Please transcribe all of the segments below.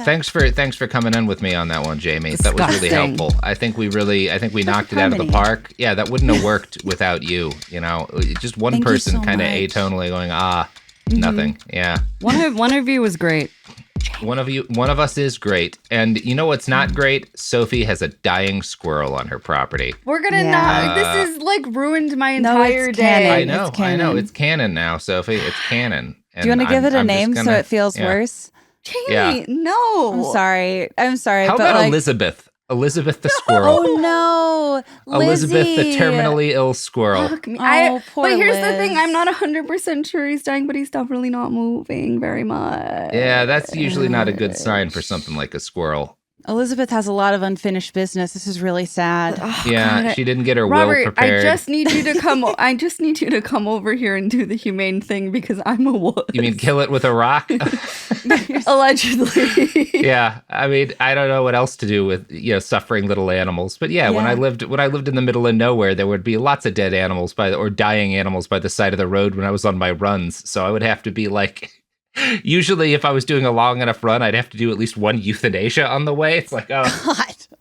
thanks for coming in with me on that one, Jamie. Disgusting. That was really helpful. I think we knocked it out of the park. Yeah, that wouldn't have worked without you. You know, just one Thank person you so kind of much. atonally going, nothing. Yeah. One of you was great. One of us is great. And you know what's not great? Sophie has a dying squirrel on her property. We're gonna not. This is like ruined my entire day. canon. I know. It's canon now, Sophie. It's canon. Do you want to give it a name so it feels worse? Jamie, no. I'm sorry. How but about Elizabeth? Elizabeth the squirrel. Oh no, Elizabeth the Lizzie. terminally ill squirrel. Fuck me. Poor but here's the Liz. thing. I'm not 100% sure he's dying, but he's definitely not moving very much. Yeah, that's usually not a good sign for something like a squirrel. Elizabeth has a lot of unfinished business. This is really sad. Oh, Yeah, God. she didn't get her Robert, will prepared. I just need you to come. I just need you to come over here and do the humane thing because I'm a wuss. You mean kill it with a rock? Allegedly. Yeah, I mean, I don't know what else to do with suffering little animals, but yeah, when I lived in the middle of nowhere, there would be lots of dead animals or dying animals by the side of the road when I was on my runs. So I would have to be like. Usually, if I was doing a long enough run, I'd have to do at least one euthanasia on the way. It's like, God.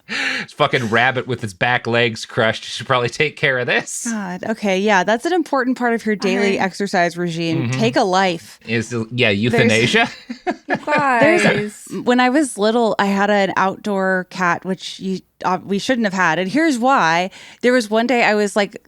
this fucking rabbit with its back legs crushed. You should probably take care of this. God. Okay. Yeah, that's an important part of your daily exercise regime. Take a life. Euthanasia? Guys. When I was little, I had an outdoor cat, which we shouldn't have had. And here's why. There was one day I was like,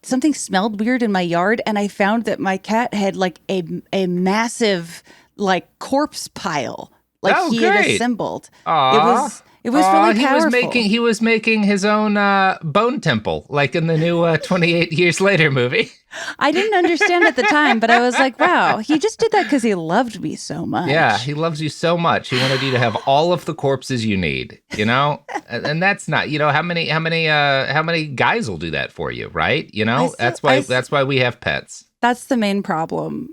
something smelled weird in my yard. And I found that my cat had like a massive like corpse pile. Like he had assembled. Aww. It was really powerful. He was making his own bone temple, like in the new 28 Years Later movie. I didn't understand at the time, but I was like, wow, he just did that because he loved me so much. Yeah, he loves you so much. He wanted you to have all of the corpses you need, and that's not, how many guys will do that for you, right? That's why we have pets. That's the main problem.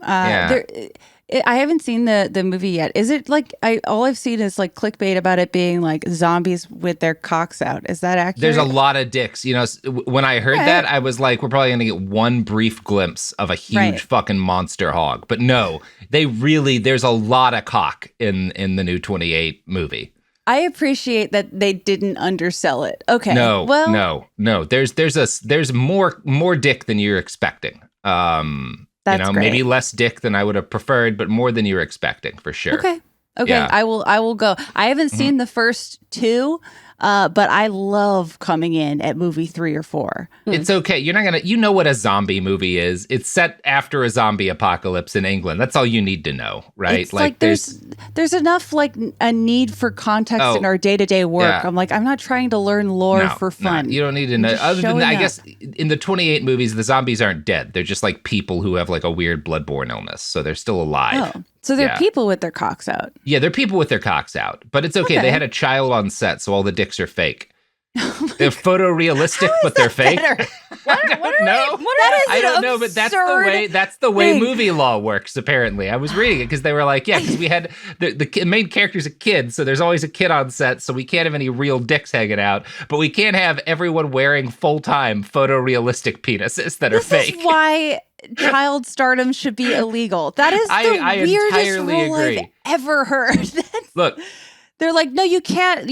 I haven't seen the movie yet. Is it like all I've seen is like clickbait about it being like zombies with their cocks out. Is that accurate? There's a lot of dicks. When I heard that, I was like, we're probably going to get one brief glimpse of a huge fucking monster hog. But no, there's a lot of cock in the new 28 movie. I appreciate that they didn't undersell it. Okay. No. There's more dick than you're expecting. That's great. Maybe less dick than I would have preferred, but more than you're expecting for sure. Okay. Yeah. I will go. I haven't seen the first two, but I love coming in at movie 3 or 4. It's okay. You're not you know what a zombie movie is. It's set after a zombie apocalypse in England. That's all you need to know, right? It's like there's enough like a need for context in our day-to-day work. Yeah. I'm like, I'm not trying to learn lore for fun. You don't need to know. Other than that, I guess in the 28 movies, the zombies aren't dead. They're just like people who have like a weird bloodborne illness. So they're still alive. Oh. So they're people with their cocks out. Yeah, they're people with their cocks out. But it's okay. They had a child on set, so all the dicks are fake. They're photorealistic, but they're fake. I don't know, but that's the way movie law works, apparently. I was reading it because they were like, because we had the main character's a kid, so there's always a kid on set, so we can't have any real dicks hanging out, but we can't have everyone wearing full-time photorealistic penises that are fake. This is why child stardom should be illegal. That is the weirdest rule I've ever heard. Look. They're like, no, you can't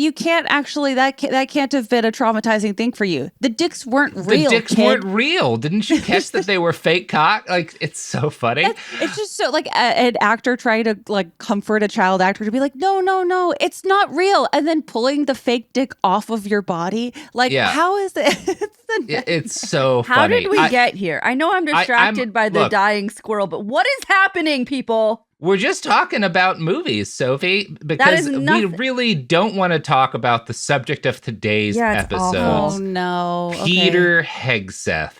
actually, that can't have been a traumatizing thing for you. The dicks weren't real, The dicks weren't real. Didn't you catch that they were fake cock? Like, it's so funny. It's just so, like, an actor trying to, like, comfort a child actor to be like, no, it's not real. And then pulling the fake dick off of your body. Like, how is it? It's so funny. How did we get here? I know I'm distracted by the dying squirrel, but what is happening, people? We're just talking about movies, Sophie, because we really don't want to talk about the subject of today's episode. Oh, no. Peter Hegseth.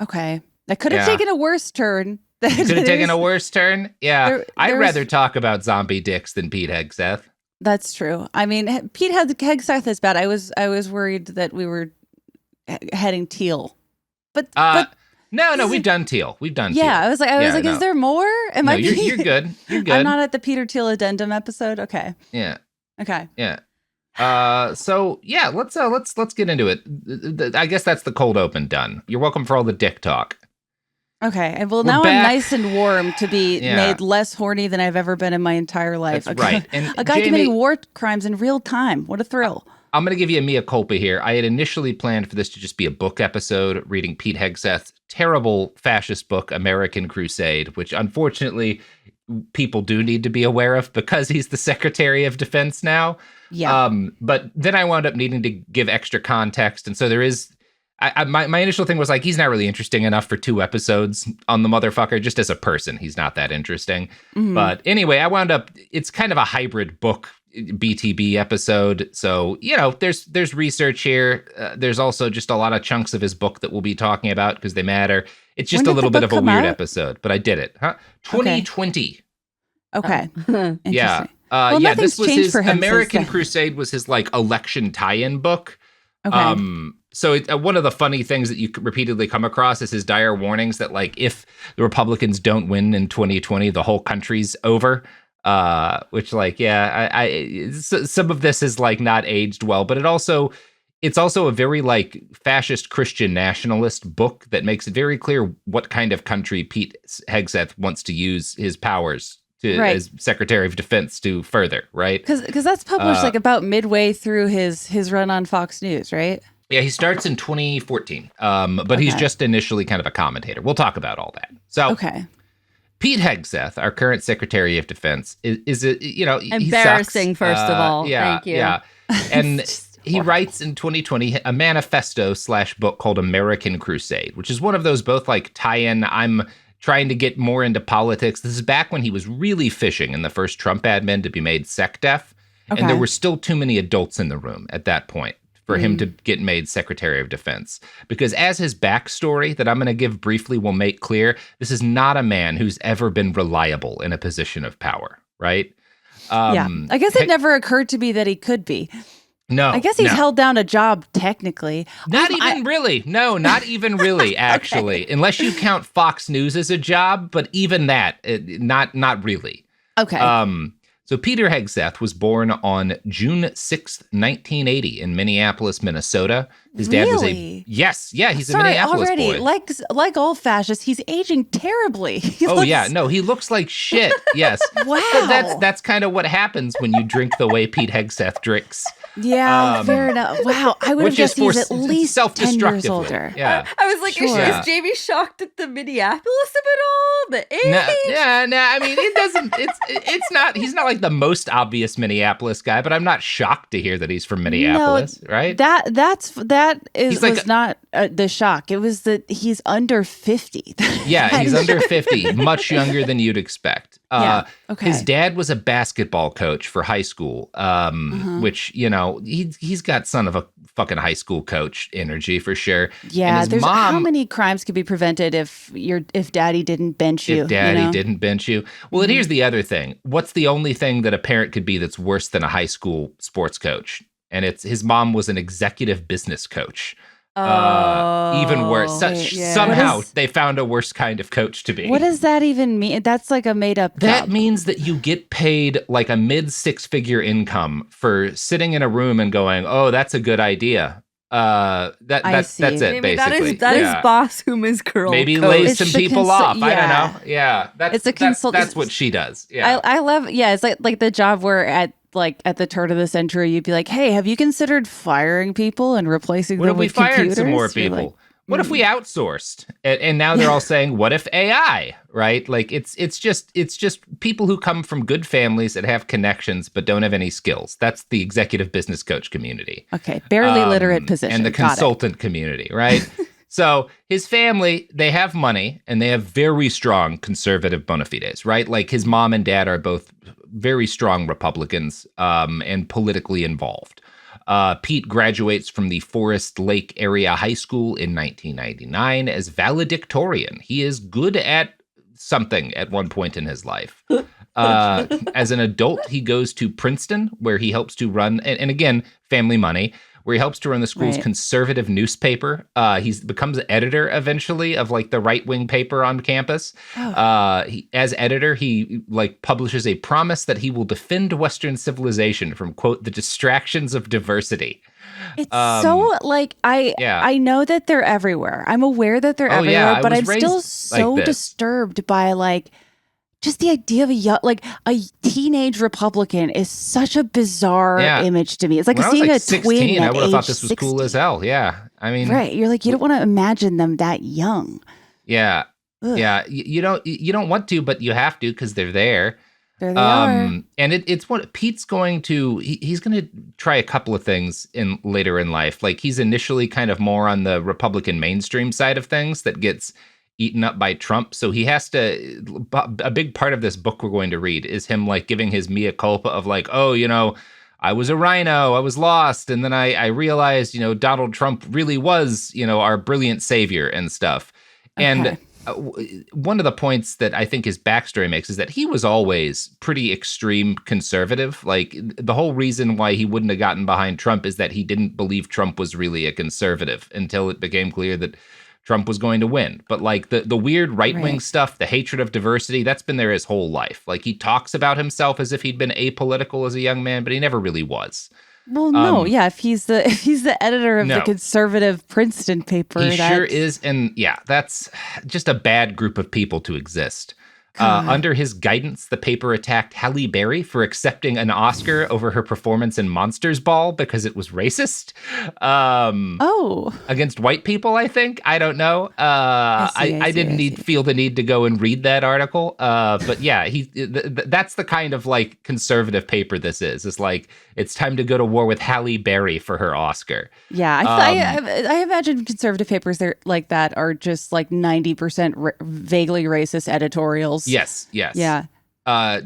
Okay. That could have taken a worse turn. Could have taken a worse turn? Yeah. I'd rather talk about zombie dicks than Pete Hegseth. That's true. I mean, Pete Hegseth is bad. I was worried that we were heading teal. But No, we've done Teal. Yeah, I was like, is there more? You're good. You're good. I'm not at the Peter Thiel addendum episode. Okay. Yeah. Okay. Yeah. So yeah, let's get into it. I guess that's the cold open done. You're welcome for all the dick talk. Okay. Well, now I'm nice and warm to be made less horny than I've ever been in my entire life. That's right. And a guy committing war crimes in real time. What a thrill. I'm going to give you a mea culpa here. I had initially planned for this to just be a book episode, reading Pete Hegseth's terrible fascist book, American Crusade, which unfortunately people do need to be aware of because he's the Secretary of Defense now. Yeah. But then I wound up needing to give extra context. And so there is... my initial thing was like, he's not really interesting enough for 2 episodes on the motherfucker. Just as a person, he's not that interesting. Mm-hmm. But anyway, I wound up, it's kind of a hybrid book BTB episode. So, there's research here. There's also just a lot of chunks of his book that we'll be talking about because they matter. It's just a little bit of a weird episode, but I did it. 2020. Okay. Yeah. This was his American Crusade was his like election tie-in book. Okay. So one of the funny things that you repeatedly come across is his dire warnings that, like, if the Republicans don't win in 2020, the whole country's over. Which, like, some of this is like not aged well, but it's also a very like fascist Christian nationalist book that makes it very clear what kind of country Pete Hegseth wants to use his powers as Secretary of Defense to further, right? Because that's published like about midway through his run on Fox News, right? Yeah, he starts in 2014, but he's just initially kind of a commentator. We'll talk about all that. So, Pete Hegseth, our current Secretary of Defense, is embarrassing. First of all, thank you. Yeah, and he writes in 2020 a manifesto / book called American Crusade, which is one of those both like tie-in. I'm trying to get more into politics. This is back when he was really fishing in the first Trump admin to be made SecDef, and there were still too many adults in the room at that point for him to get made Secretary of Defense. Because as his backstory that I'm going to give briefly will make clear, this is not a man who's ever been reliable in a position of power, right? I guess it never occurred to me that he could be. No. I guess he's held down a job technically. Not even really. No, not even really, actually. Unless you count Fox News as a job, but even that, not really. Okay. So Peter Hegseth was born on June 6th, 1980 in Minneapolis, Minnesota. His dad was he's a Minneapolis already, boy. Like all fascists, he's aging terribly. He looks like shit. Yes. Wow. But that's kind of what happens when you drink the way Pete Hegseth drinks. Yeah, fair enough. Wow, I would have guessed he's at least 10 years older. Yeah. I was like, is Jamie shocked at the Minneapolis of it all? The age? I mean, it doesn't. It's not. He's not like the most obvious Minneapolis guy, but I'm not shocked to hear that he's from Minneapolis, right? That was not the shock. It was that he's under 50. Yeah, he's under 50, much younger than you'd expect. His dad was a basketball coach for high school, which, he's got son of a fucking high school coach energy for sure. Yeah, how many crimes could be prevented if daddy didn't bench you? If daddy didn't bench you. Well, and here's the other thing. What's the only thing that a parent could be that's worse than a high school sports coach? And it's his mom was an executive business coach. Even worse. Somehow they found a worse kind of coach to be. What does that even mean? That's like a made up job. That means that you get paid like a mid 6-figure income for sitting in a room and going, "Oh, that's a good idea." That's it. Maybe basically. That is boss whom is girl. Maybe lay some people off. I don't know. Yeah, that's what she does. Yeah, I love. Yeah, it's like the job where at the turn of the century, you'd be like, "Hey, have you considered firing people and replacing them with computers?" What if we fired some more people? What if we outsourced? And now they're all saying, "What if AI?" Right? Like it's just people who come from good families that have connections but don't have any skills. That's the executive business coach community. Okay, barely literate position, and the consultant community, right? So his family, they have money and they have very strong conservative bona fides, right? Like his mom and dad are both very strong Republicans and politically involved. Pete graduates from the Forest Lake Area High School in 1999 as valedictorian. He is good at something at one point in his life. As an adult, he goes to Princeton, where he helps to run, and again, family money, where he helps to run the school's conservative newspaper. He becomes an editor eventually of like the right-wing paper on campus. As editor, he publishes a promise that he will defend Western civilization from, quote, the distractions of diversity. It's so like I know that they're everywhere. I'm aware that they're everywhere, but I'm still so disturbed by like just the idea of a teenage Republican is such a bizarre image to me. It's like seeing a 16, twin. I would have thought this was 60. Cool as hell. Yeah, I mean, right? You're like, you don't want to imagine them that young. Yeah, ugh. Yeah. You don't want to, but you have to because they're there. There they are. And it's what Pete's going to. He's going to try a couple of things later in life. Like he's initially kind of more on the Republican mainstream side of things that gets eaten up by Trump. So he has to, a big part of this book we're going to read is him like giving his mea culpa of like, oh, I was a rhino, I was lost. And then I realized, Donald Trump really was, our brilliant savior and stuff. Okay. And one of the points that I think his backstory makes is that he was always pretty extreme conservative. Like the whole reason why he wouldn't have gotten behind Trump is that he didn't believe Trump was really a conservative until it became clear that Trump was going to win. But like the weird right-wing stuff, the hatred of diversity, that's been there his whole life. Like he talks about himself as if he'd been apolitical as a young man, but he never really was. Well, no, if he's the editor of the conservative Princeton paper. He sure is. And yeah, that's just a bad group of people to exist. Under his guidance, the paper attacked Halle Berry for accepting an Oscar over her performance in Monsters Ball because it was racist. Against white people, I think. I don't know. I didn't feel the need to go and read that article. But yeah, that's the kind of like conservative paper this is. It's like, it's time to go to war with Halle Berry for her Oscar. Yeah, I imagine conservative papers like that are just like 90% vaguely racist editorials. Yes. Yeah.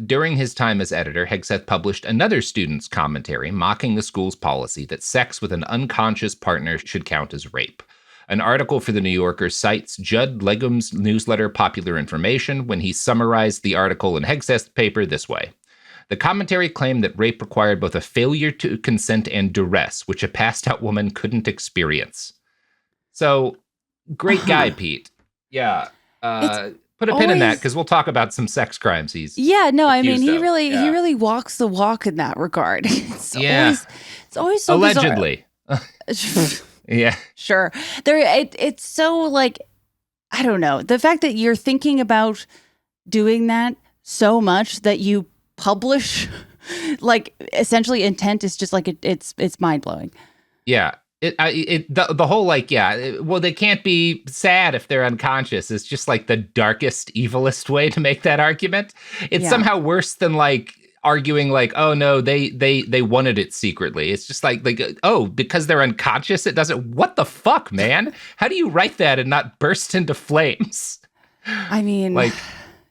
During his time as editor, Hegseth published another student's commentary mocking the school's policy that sex with an unconscious partner should count as rape. An article for The New Yorker cites Judd Legum's newsletter Popular Information when he summarized the article in Hegseth's paper this way. The commentary claimed that rape required both a failure to consent and duress, which a passed-out woman couldn't experience. So, great guy, Pete. Yeah. Put a pin in that because we'll talk about some sex crimes he's he really walks the walk in that regard. It's always so allegedly. Yeah. Sure. It's so like, I don't know. The fact that you're thinking about doing that so much that you publish, like essentially intent is just like it's mind blowing. Yeah. The whole like, well, they can't be sad if they're unconscious. It's just like the darkest, evilest way to make that argument. It's somehow worse than like arguing like, oh no, they wanted it secretly. It's just like, oh, because they're unconscious, it doesn't. What the fuck, man? How do you write that and not burst into flames? I mean, like,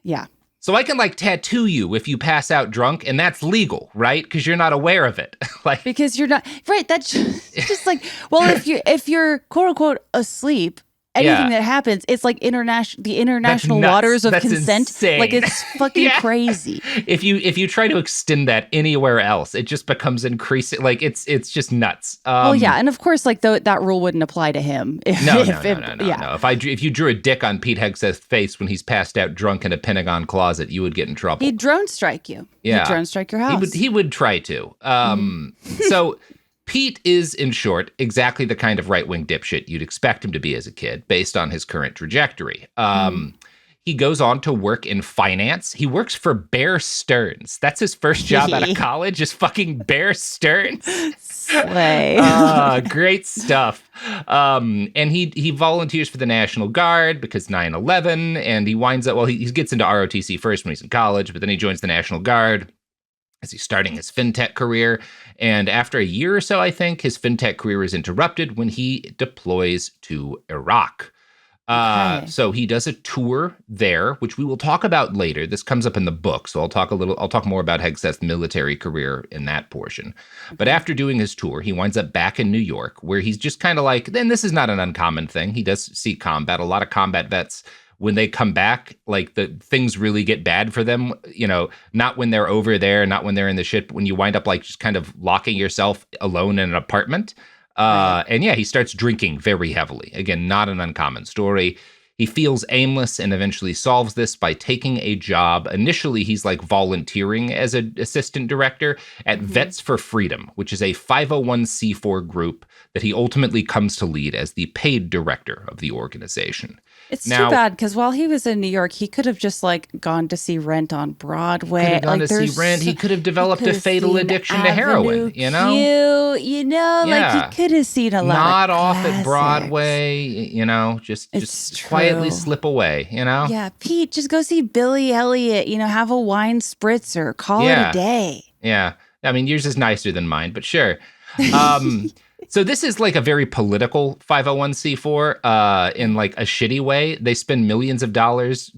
yeah. So I can like tattoo you if you pass out drunk, and that's legal, right? Because you're not aware of it. Like, because you're not right. That's just like, well, if you're quote unquote asleep, anything that happens, it's like the international waters of consent. Insane. Like it's fucking crazy. If you try to extend that anywhere else, it just becomes increasing. Like it's just nuts. And of course, like that rule wouldn't apply to him. No. If you drew a dick on Pete Hegseth's face when he's passed out drunk in a Pentagon closet, you would get in trouble. He'd drone strike you. Yeah, he'd drone strike your house. He would try to. So. Pete is, in short, exactly the kind of right-wing dipshit you'd expect him to be as a kid, based on his current trajectory. He goes on to work in finance. He works for Bear Stearns. That's his first job out of college, is fucking Bear Stearns. Slay. Great stuff. And he volunteers for the National Guard because 9/11, and he winds up, he gets into ROTC first when he's in college, but then he joins the National Guard as he's starting his fintech career. And after a year or so, I think, his fintech career is interrupted when he deploys to Iraq. So he does a tour there, which we will talk about later. This comes up in the book, so I'll talk more about Hegseth's military career in that portion. But after doing his tour, he winds up back in New York, where he's just kind of like, then this is not an uncommon thing. He does see combat. A lot of combat vets, when they come back, like the things really get bad for them, not when they're over there, not when they're in the shit, but when you wind up like just kind of locking yourself alone in an apartment. And he starts drinking very heavily. Again, not an uncommon story. He feels aimless and eventually solves this by taking a job. Initially, he's like volunteering as an assistant director at Vets for Freedom, which is a 501c4 group that he ultimately comes to lead as the paid director of the organization. It's too bad, because while he was in New York, he could have just like gone to see Rent on Broadway. Could have gone to see Rent. He could have developed a fatal addiction to heroin, you know? Like he could have seen a lot Not of off classics. at Broadway, you know, just quietly slip away, you know? Yeah, Pete, just go see Billy Elliot, you know, have a wine spritzer, call it a day. Yeah. I mean, yours is nicer than mine, but sure. So this is like a very political 501c4 in like a shitty way. They spend millions of dollars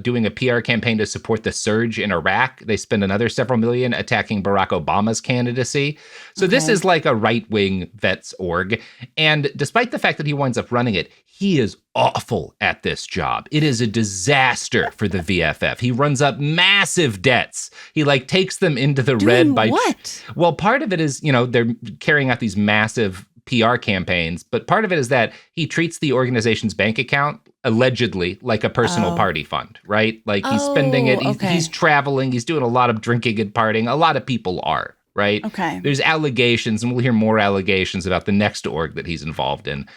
doing a PR campaign to support the surge in Iraq. They spend another several million attacking Barack Obama's candidacy. So this is like a right-wing vets org. And despite the fact that he winds up running it, he is awful at this job. It is a disaster for the VFF. He runs up massive debts. He like takes them into the red by what? Well, part of it is, you know, they're carrying out these massive PR campaigns, but part of it is that he treats the organization's bank account allegedly like a personal party fund, right? Like he's spending it, he's traveling, he's doing a lot of drinking and partying. A lot of people are, right? Okay. There's allegations, and we'll hear more allegations about the next org that he's involved in.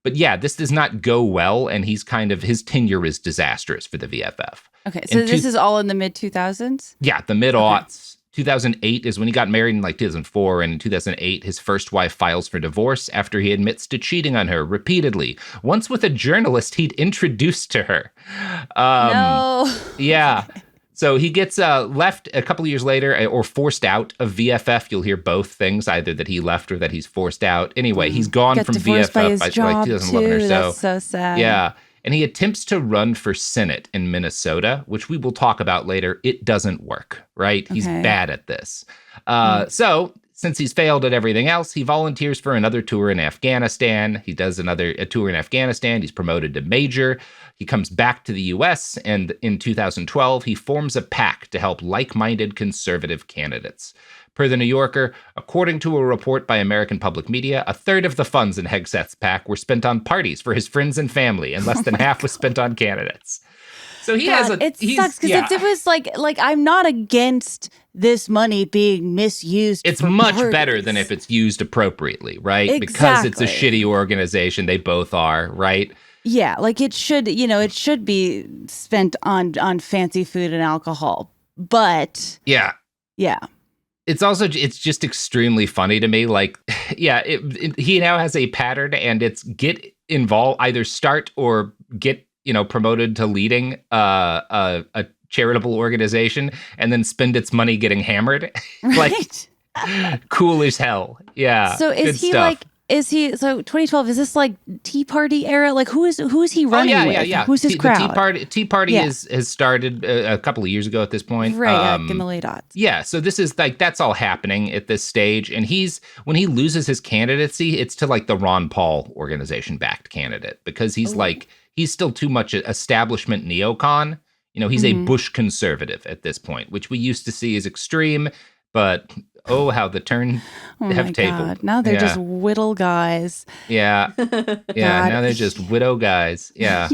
But yeah, this does not go well, and his tenure is disastrous for the VFF. Okay, so this is all in the mid-2000s? Yeah, the mid-aughts. 2008 is when he got married in like 2004, and in 2008, his first wife files for divorce after he admits to cheating on her repeatedly, once with a journalist he'd introduced to her. No. Yeah. So he gets left a couple of years later, or forced out of VFF. You'll hear both things, either that he left or that he's forced out. Anyway, he's gone from VFF by like 2011 or so. That's so sad. Yeah. And he attempts to run for Senate in Minnesota, which we will talk about later. It doesn't work, right? He's bad at this. So since he's failed at everything else, he volunteers for another tour in Afghanistan. He does a tour in Afghanistan. He's promoted to major. He comes back to the U.S., and in 2012, he forms a PAC to help like-minded conservative candidates. Per The New Yorker, according to a report by American Public Media, a third of the funds in Hegseth's PAC were spent on parties for his friends and family, and less than half was spent on candidates. So he has a... It sucks, because if it was like I'm not against this money being misused. It's much better than if it's used appropriately, right? Exactly. Because it's a shitty organization. They both are, right? Yeah, like it should be spent on fancy food and alcohol. But yeah. It's just extremely funny to me. Like, yeah, he now has a pattern, and it's get involved, either start or get, promoted to leading a charitable organization, and then spend its money getting hammered. Like, cool as hell. Yeah. So is he stuff. So 2012, is this like Tea Party era? Like who is he running with? Yeah. Who's his crowd? Tea Party has started a couple of years ago at this point. Right, in the late aughts. Yeah, so this is like, that's all happening at this stage. And when he loses his candidacy, it's to like the Ron Paul organization backed candidate, because he's still too much establishment neocon. He's a Bush conservative at this point, which we used to see as extreme, but oh, how the turn have tabled. God. Now they're just whittle guys. Yeah. Yeah. Now they're just widow guys. Yeah.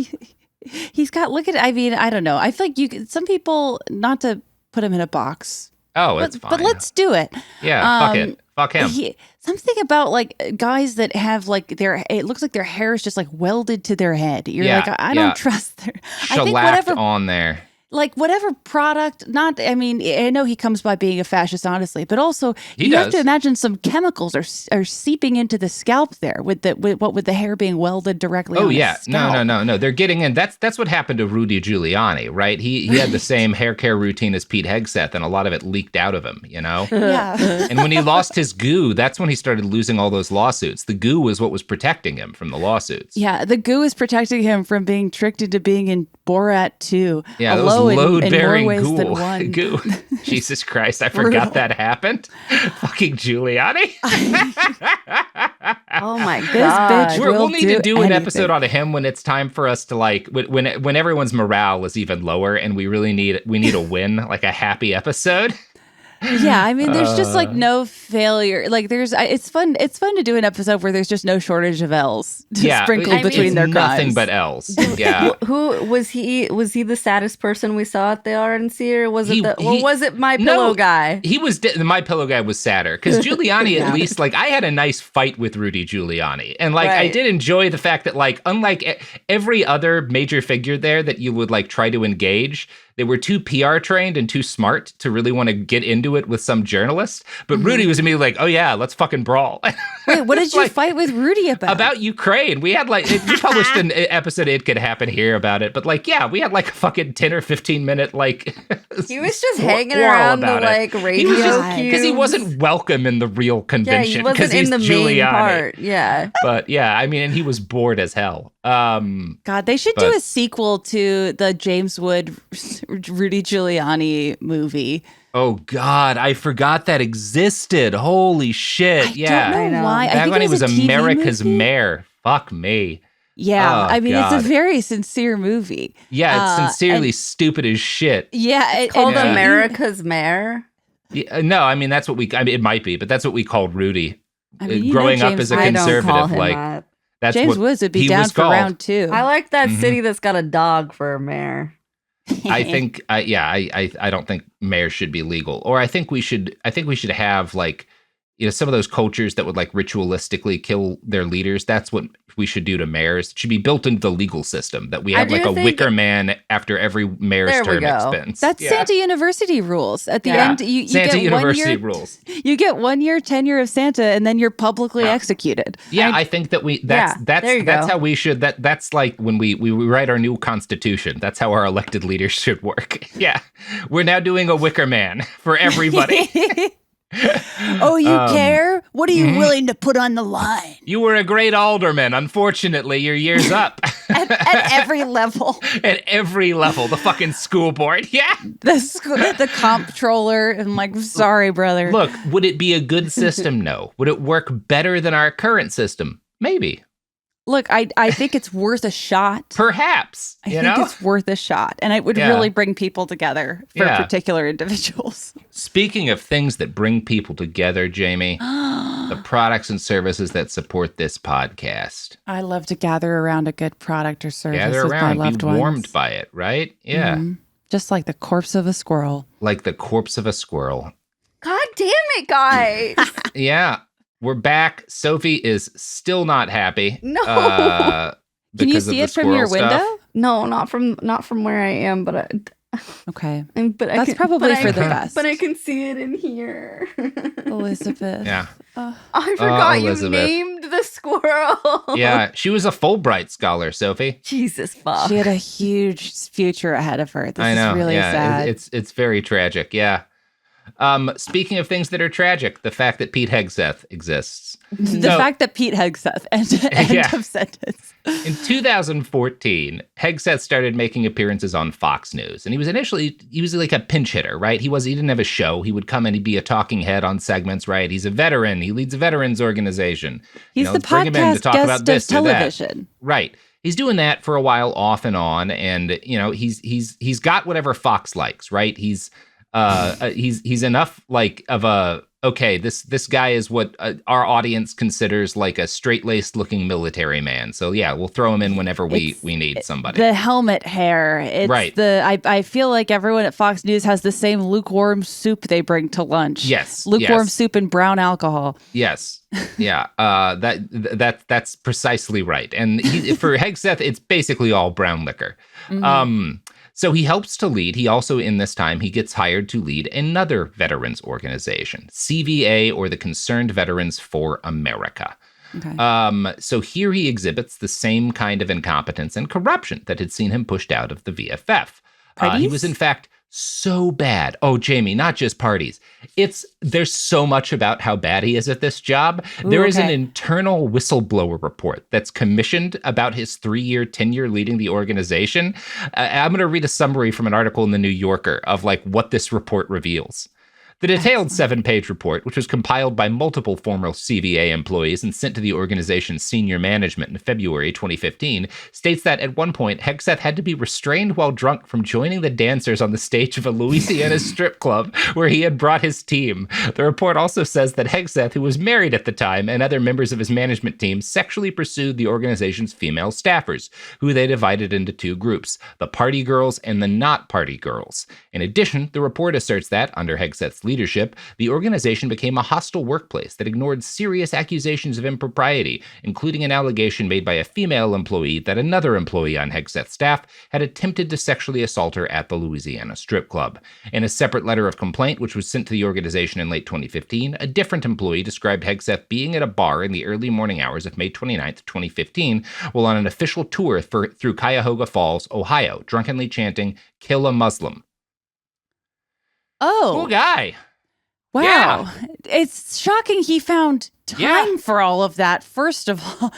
He's got, I don't know. I feel like some people, not to put him in a box. Oh, it's fine. But let's do it. Yeah. Fuck him. Something about like guys that have like it looks like their hair is just like welded to their head. You're like, I don't trust their. I think whatever on there. Like whatever product, I know he comes by being a fascist, honestly, but also you have to imagine some chemicals are seeping into the scalp there with the hair being welded directly. Oh yeah, no. They're getting in. That's what happened to Rudy Giuliani, right? He had the same hair care routine as Pete Hegseth, and a lot of it leaked out of him, Yeah. And when he lost his goo, that's when he started losing all those lawsuits. The goo was what was protecting him from the lawsuits. Yeah, the goo is protecting him from being tricked into being in Borat 2. Yeah, that was load-bearing goo. Jesus Christ, I forgot that happened. Fucking Giuliani. Oh my God. We'll need to do an episode on him when it's time for us to when everyone's morale is even lower and we need a win, like a happy episode. Yeah, I mean, there's just like no failure. Like it's fun to do an episode where there's just no shortage of L's sprinkled between their crimes. Nothing but L's. Yeah. Who was he? Was he the saddest person we saw at the RNC, or was it My Pillow guy? He was the My Pillow guy was sadder because Giuliani at least like I had a nice fight with Rudy Giuliani, and like I did enjoy the fact that like unlike every other major figure there that you would like try to engage, they were too PR trained and too smart to really want to get into it with some journalist. But Rudy was immediately like, oh yeah, let's fucking brawl. Wait, what did you fight with Rudy about? About Ukraine. We had like, we published an episode, It Could Happen Here about it. But like, yeah, we had like a fucking 10 or 15 minute like. He was just hanging around the like radio because he wasn't welcome in the real convention. Yeah, he wasn't in the main part. Yeah. But yeah, I mean, and he was bored as hell. God, they should do a sequel to the James Wood Rudy Giuliani movie. Oh God, I forgot that existed. Holy shit! I don't know why. Back when he was America's mayor. Fuck me. Yeah, I mean, it's a very sincere movie. Yeah, it's sincerely stupid as shit. Yeah, it's called America's Mayor. Yeah, no, I mean that's what we. I mean, it might be, but that's what we called Rudy. I mean, growing up as a conservative, like that's James Woods would be down for round 2. I like that city that's got a dog for a mayor. I think, I don't think mayors should be legal, or I think we should have like, you know, some of those cultures that would like ritualistically kill their leaders. That's what we should do to mayors. It should be built into the legal system that we have like a wicker man after every mayor's term expends. That's Santa University rules. At the end, you Santa get University rules. You get 1 year tenure of Santa, and then you're publicly executed. Yeah, I think that that's how we should. That's like when we write our new constitution. That's how our elected leaders should work. Yeah, we're now doing a wicker man for everybody. Oh, you care? What are you willing to put on the line? You were a great alderman. Unfortunately, your year's up. At every level. At every level. The fucking school board. Yeah. The comptroller. I'm like, sorry, brother. Look, would it be a good system? No. Would it work better than our current system? Maybe. Look, I think it's worth a shot. Perhaps. I think it's worth a shot. And it would really bring people together for particular individuals. Speaking of things that bring people together, Jamie, the products and services that support this podcast. I love to gather around a good product or service. Gather with around, my loved be ones. warmed by it, right? Yeah. Mm-hmm. Just like the corpse of a squirrel. Like the corpse of a squirrel. God damn it, guys. Yeah. We're back. Sophie is still not happy. No. Can you see it from your window? No, not from where I am, but okay. But that's probably for the best. But I can see it in here. Elizabeth. Yeah. I forgot you named the squirrel. Yeah, she was a Fulbright scholar, Sophie. Jesus fuck. She had a huge future ahead of her. This is really sad. It's very tragic. Yeah. Speaking of things that are tragic, the fact that Pete Hegseth exists. The fact that Pete Hegseth, end of sentence. In 2014, Hegseth started making appearances on Fox News. And he was like a pinch hitter, right? He didn't have a show. He would come and he'd be a talking head on segments, right? He's a veteran. He leads a veterans organization. He's the podcast guest of television. Right. He's doing that for a while off and on. And, you know, he's got whatever Fox likes, right? He's enough like of a this guy is what our audience considers like a straight-laced looking military man. So yeah, we'll throw him in whenever we need somebody. The helmet hair. It's right. I feel like everyone at Fox News has the same lukewarm soup they bring to lunch. Yes. Lukewarm soup and brown alcohol. Yes. Yeah. That's precisely right. And for Hegseth, it's basically all brown liquor. Mm-hmm. So he helps to lead. He also, in this time, he gets hired to lead another veterans organization, CVA, or the Concerned Veterans for America. Okay. So here he exhibits the same kind of incompetence and corruption that had seen him pushed out of the VFF. He was, in fact, so bad. Oh, Jamie, not just parties. There's so much about how bad he is at this job. There is an internal whistleblower report that's commissioned about his 3-year tenure leading the organization. I'm going to read a summary from an article in the New Yorker of like what this report reveals. The detailed 7-page report, which was compiled by multiple former CVA employees and sent to the organization's senior management in February 2015, states that at one point, Hegseth had to be restrained while drunk from joining the dancers on the stage of a Louisiana strip club where he had brought his team. The report also says that Hegseth, who was married at the time, and other members of his management team sexually pursued the organization's female staffers, who they divided into 2 groups, the party girls and the not party girls. In addition, the report asserts that, under Hegseth's leadership, the organization became a hostile workplace that ignored serious accusations of impropriety, including an allegation made by a female employee that another employee on Hegseth's staff had attempted to sexually assault her at the Louisiana strip club. In a separate letter of complaint, which was sent to the organization in late 2015, a different employee described Hegseth being at a bar in the early morning hours of May 29, 2015, while on an official tour through Cuyahoga Falls, Ohio, drunkenly chanting, "Kill a Muslim." Oh. Cool guy. Wow. Yeah. It's shocking he found time for all of that, first of all.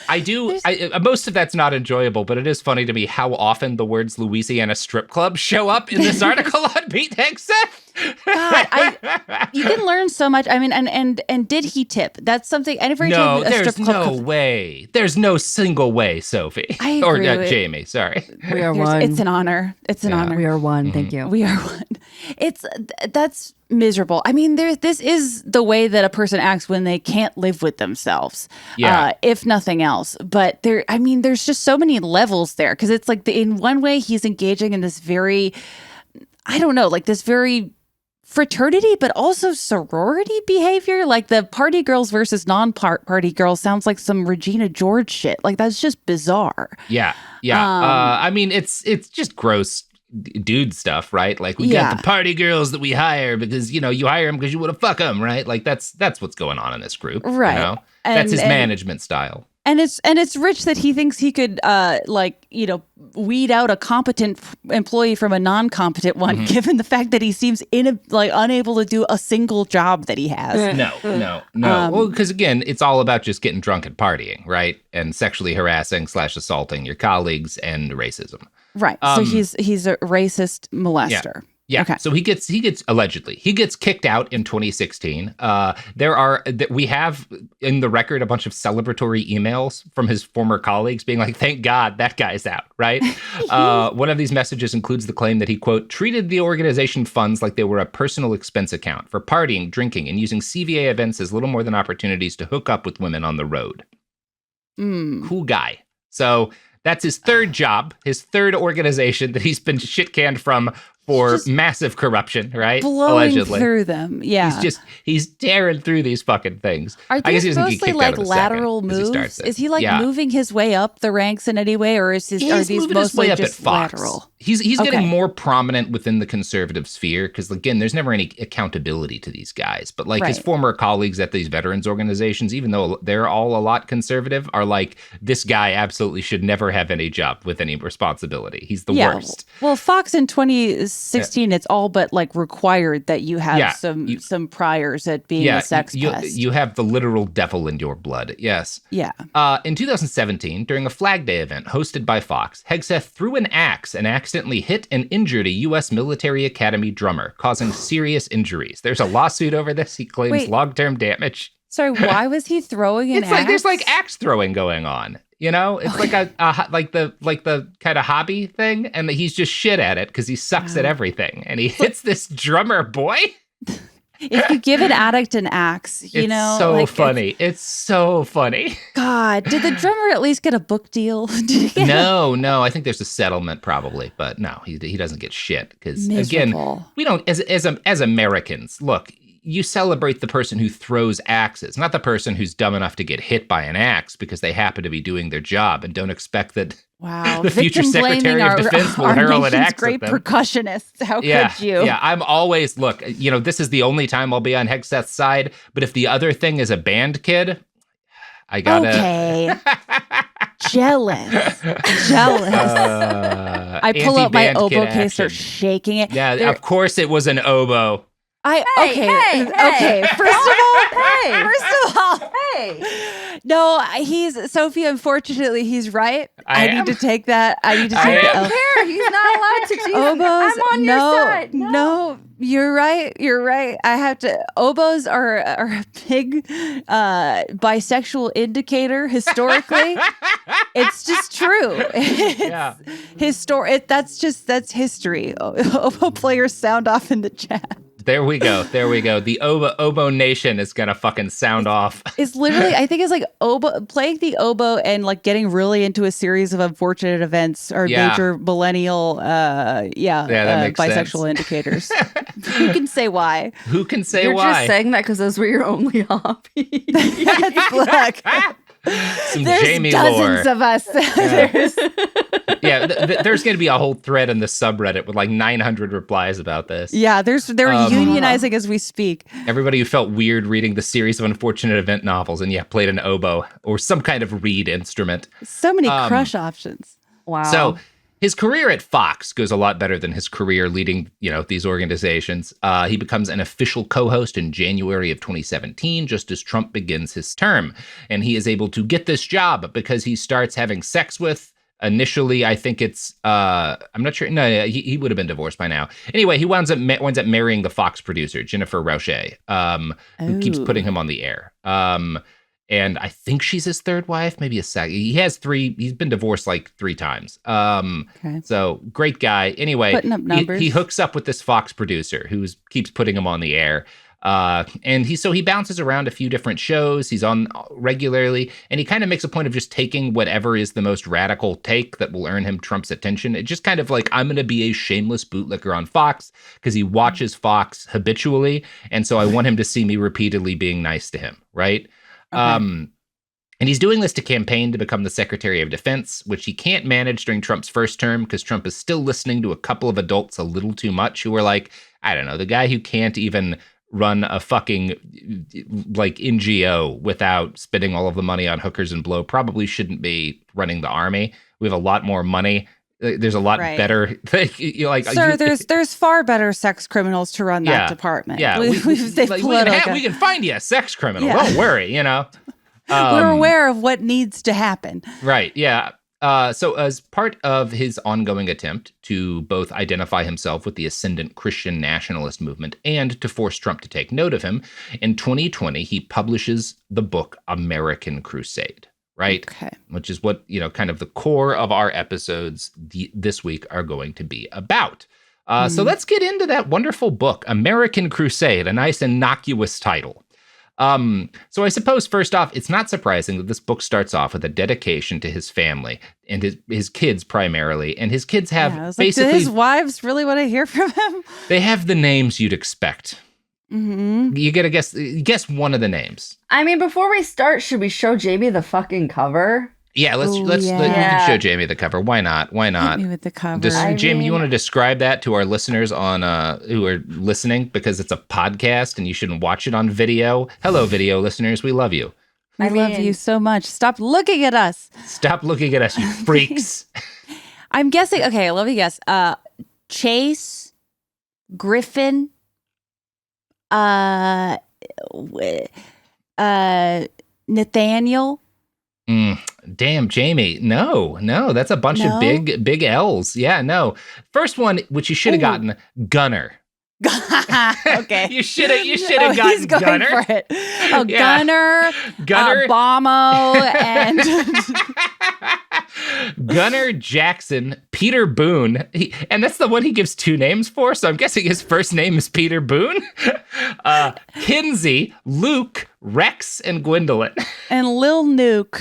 Most of that's not enjoyable, but it is funny to me how often the words Louisiana strip club show up in this article on Pete Hegseth. God, you can learn so much. I mean, and did he tip? That's something. Every time a strip club no way. There's no single way, Sophie. I agree or Jamie. Sorry. We are one. It's an honor. It's an honor. We are one. Thank you. We are one. That's miserable. I mean, this is the way that a person acts when they can't live with themselves, if nothing else. But there's just so many levels there, because it's like in one way he's engaging in this very, I don't know, like this very fraternity, but also sorority behavior. Like the party girls versus non-party girls sounds like some Regina George shit. Like that's just bizarre. Yeah. I mean, it's just gross dude stuff, right? Like we got the party girls that we hire because, you hire them because you want to fuck them, right? Like that's what's going on in this group, right? That's his management style. And it's rich that he thinks he could weed out a competent employee from a non-competent one, given the fact that he seems unable to do a single job that he has. No. Well, because again, it's all about just getting drunk and partying, right? And sexually harassing / assaulting your colleagues and racism. Right. So he's a racist molester. Yeah. Okay. So he gets allegedly kicked out in 2016. We have in the record a bunch of celebratory emails from his former colleagues being like, "Thank God that guy's out." Right. One of these messages includes the claim that he, quote, treated the organization funds like they were a personal expense account for partying, drinking, and using CVA events as little more than opportunities to hook up with women on the road. Cool guy. So that's his third job, his third organization that he's been shit canned from for massive corruption, right? Blowing Allegedly. Through them, yeah. He's tearing through these fucking things. Are these mostly like lateral moves? Is he moving his way up the ranks in any way, or are these mostly just lateral? He's getting more prominent within the conservative sphere because, again, there's never any accountability to these guys. But his former colleagues at these veterans organizations, even though they're all a lot conservative, are like, this guy absolutely should never have any job with any responsibility. He's the worst. Well, Fox in 2016, it's all but required that you have some priors at being a sex pest. You have the literal devil in your blood. Yes. Yeah. In 2017, during a Flag Day event hosted by Fox, Hegseth threw an axe and accidentally hit and injured a U.S. military academy drummer, causing serious injuries. There's a lawsuit over this. He claims long-term damage. Sorry, why was he throwing an axe? There's axe throwing going on. It's like the kind of hobby thing, and he's just shit at it because he sucks at everything, and he hits this drummer boy. If you give an addict an axe, it's so funny. It's so funny. God, did the drummer at least get a book deal? No. I think there's a settlement probably, but no, he doesn't get shit because again, we don't as Americans. Look, you celebrate the person who throws axes, not the person who's dumb enough to get hit by an axe because they happen to be doing their job, and don't expect that. Wow, the future Secretary of Defense will hurl an axe great at them. Percussionists. How could you? Yeah, I'm always, look, this is the only time I'll be on Hegseth's side, but if the other thing is a band kid, I gotta... Okay. Jealous. I pull out my oboe case, start shaking it. Yeah, of course it was an oboe. Okay. First of all, no, Sophie. Unfortunately, he's right. I need to take that. I don't care. He's not allowed to do oboes. I'm on your side. You're right. I have to. Oboes are a big bisexual indicator historically. It's just true. That's history. Oboe players sound off in the chat. There we go. The oboe nation is gonna fucking sound off. It's literally, I think it's like playing the oboe and like getting really into a series of unfortunate events or major millennial, bisexual indicators. Who can say why? Who can say You're why? You're just saying that because those were your only hobbies. There's Jamie dozens lore. Of us. There's going to be a whole thread in the subreddit with like 900 replies about this. Yeah, they're unionizing as we speak. Everybody who felt weird reading the series of unfortunate event novels and played an oboe or some kind of reed instrument. So many crush options. Wow. So his career at Fox goes a lot better than his career leading, these organizations. He becomes an official co-host in January of 2017, just as Trump begins his term. And he is able to get this job because he starts having sex with, initially, I think it's, I'm not sure. No, he would have been divorced by now. Anyway, he winds up marrying the Fox producer, Jennifer Roche, who keeps putting him on the air. And I think she's his third wife, maybe a second. He's been divorced like 3 times. So great guy. Anyway, putting up numbers. He hooks up with this Fox producer who keeps putting him on the air. And he bounces around a few different shows. He's on regularly, and he kind of makes a point of just taking whatever is the most radical take that will earn him Trump's attention. It's just kind of like, I'm going to be a shameless bootlicker on Fox because he watches Fox habitually. And so I want him to see me repeatedly being nice to him. Right. Okay. And he's doing this to campaign to become the Secretary of Defense, which he can't manage during Trump's first term because Trump is still listening to a couple of adults a little too much who are like, I don't know, the guy who can't even run a fucking like NGO without spending all of the money on hookers and blow probably shouldn't be running the army. We have a lot more money. There's a lot better. Sir, there's far better sex criminals to run that department. Yeah, we can find you a sex criminal. Yeah. Don't worry, We're aware of what needs to happen. Right, yeah. So as part of his ongoing attempt to both identify himself with the ascendant Christian nationalist movement and to force Trump to take note of him, in 2020, he publishes the book American Crusade, right? Okay. Which is what, kind of the core of our episodes this week are going to be about. So let's get into that wonderful book, American Crusade, a nice innocuous title. So I suppose, first off, it's not surprising that this book starts off with a dedication to his family and his kids primarily. And his kids have basically... do his wives really want to hear from him? They have the names you'd expect. Mm-hmm. You get to guess one of the names. I mean, before we start, should we show Jamie the fucking cover? Yeah, let's you can show Jamie the cover. Why not? Hit me with the cover. Jamie, you want to describe that to our listeners on who are listening, because it's a podcast and you shouldn't watch it on video. Hello, video listeners. We love you. I love you so much. Stop looking at us. Stop looking at us, you freaks. I'm guessing. Okay, let me guess. Chase, Griffin, Nathaniel. Damn, Jamie. No, that's a bunch of big L's. Yeah, no. First one, which you should have gotten, Gunner. Okay. you should have gotten he's going Gunner. For it. Oh, yeah. Gunner, Bomo, and Gunner Jackson, Peter Boone, and that's the one he gives 2 names for. So I'm guessing his first name is Peter Boone. Kinsey, Luke, Rex, and Gwendolyn. And Lil Nuke.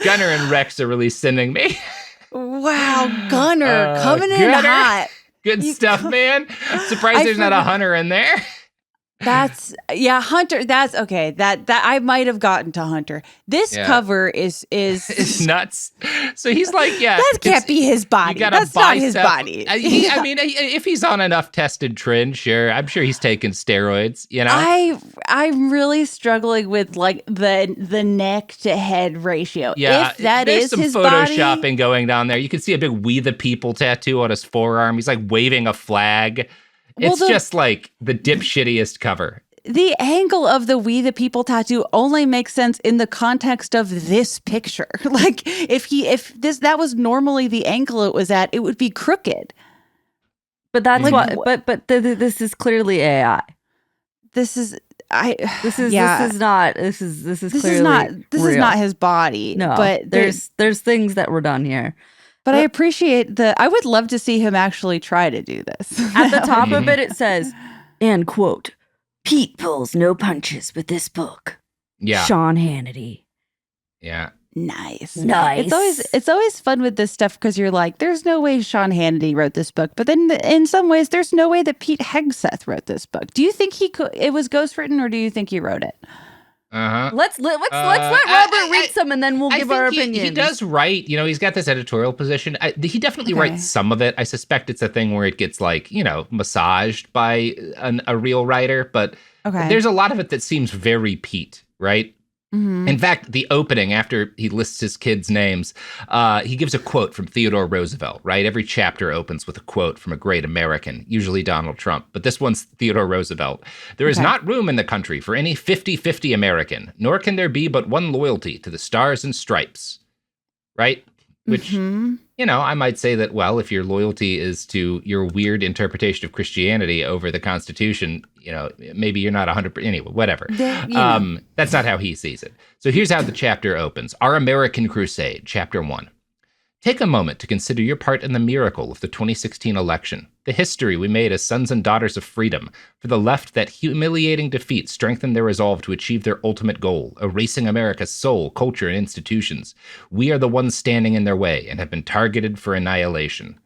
Gunner and Rex are really sending me. Wow, Gunner coming in hot. Good stuff, man. Surprised there's not a Hunter in there. Hunter. That's okay. That I might have gotten to Hunter. This cover is it's nuts. So he's like, that can't be his body. That's not his body. I mean, if he's on enough tested trend, sure. I'm sure he's taking steroids. I'm really struggling with like the neck to head ratio. Yeah, if that is his body, there's some photoshopping going down there. You can see a big "We the People" tattoo on his forearm. He's like waving a flag. It's just like the dipshittiest cover. The angle of the "We the People" tattoo only makes sense in the context of this picture. Like if that was normally the angle it was at, it would be crooked. But that's what. But this is clearly AI. This is clearly this is not his body. No, but there's things that were done here. But I appreciate I would love to see him actually try to do this. At the top of it says, and quote, Pete pulls no punches with this book. Yeah. Sean Hannity. Yeah. Nice. It's always fun with this stuff because you're like, there's no way Sean Hannity wrote this book. But then in some ways, there's no way that Pete Hegseth wrote this book. Do you think it was ghostwritten, or do you think he wrote it? Let's let Robert read some, and then we'll give our opinion. He does write, he's got this editorial position. He definitely writes some of it. I suspect it's a thing where it gets massaged by a real writer, but there's a lot of it that seems very Pete, right? Mm-hmm. In fact, the opening, after he lists his kids' names, he gives a quote from Theodore Roosevelt, right? Every chapter opens with a quote from a great American, usually Donald Trump, but this one's Theodore Roosevelt. There is not room in the country for any 50-50 American, nor can there be but one loyalty to the stars and stripes, right? Which, I might say that, well, if your loyalty is to your weird interpretation of Christianity over the Constitution, maybe you're not 100%, anyway, whatever. That's not how he sees it. So here's how the chapter opens. Our American Crusade, Chapter 1. Take a moment to consider your part in the miracle of the 2016 election, the history we made as sons and daughters of freedom. For the left, that humiliating defeat strengthened their resolve to achieve their ultimate goal, erasing America's soul, culture, and institutions. We are the ones standing in their way and have been targeted for annihilation.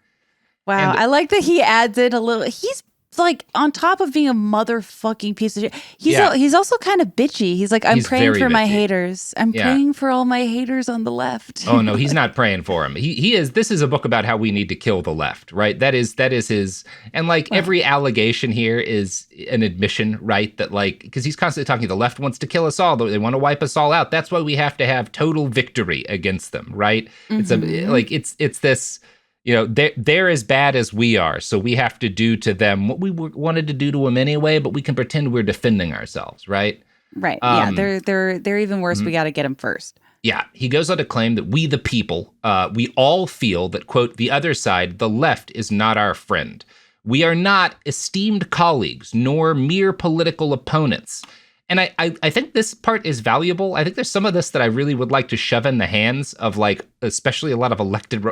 Wow, I like that he adds in a little. He's like, on top of being a motherfucking piece of shit, he's also kind of bitchy. He's like, I'm praying for my haters. I'm praying for all my haters on the left. Oh no, he's not praying for him. He is. This is a book about how we need to kill the left, right? That is his. And every allegation here is an admission, right? That because he's constantly talking, the left wants to kill us all. They want to wipe us all out. That's why we have to have total victory against them, right? Mm-hmm. It's this. They're as bad as we are, so we have to do to them what we wanted to do to them anyway, but we can pretend we're defending ourselves, right? Right. They're even worse. Mm-hmm. We got to get them first. Yeah. He goes on to claim that we, the people, we all feel that, quote, the other side, the left, is not our friend. We are not esteemed colleagues, nor mere political opponents. And I think this part is valuable. I think there's some of this that I really would like to shove in the hands of, especially a lot of elected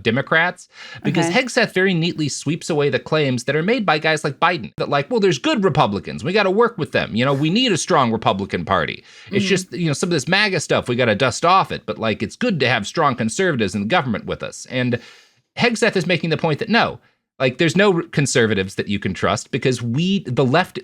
Democrats, because Hegseth very neatly sweeps away the claims that are made by guys like Biden that there's good Republicans. We got to work with them. We need a strong Republican Party. It's just, some of this MAGA stuff, we got to dust off it. But it's good to have strong conservatives in the government with us. And Hegseth is making the point that no, there's no conservatives that you can trust because we, the left,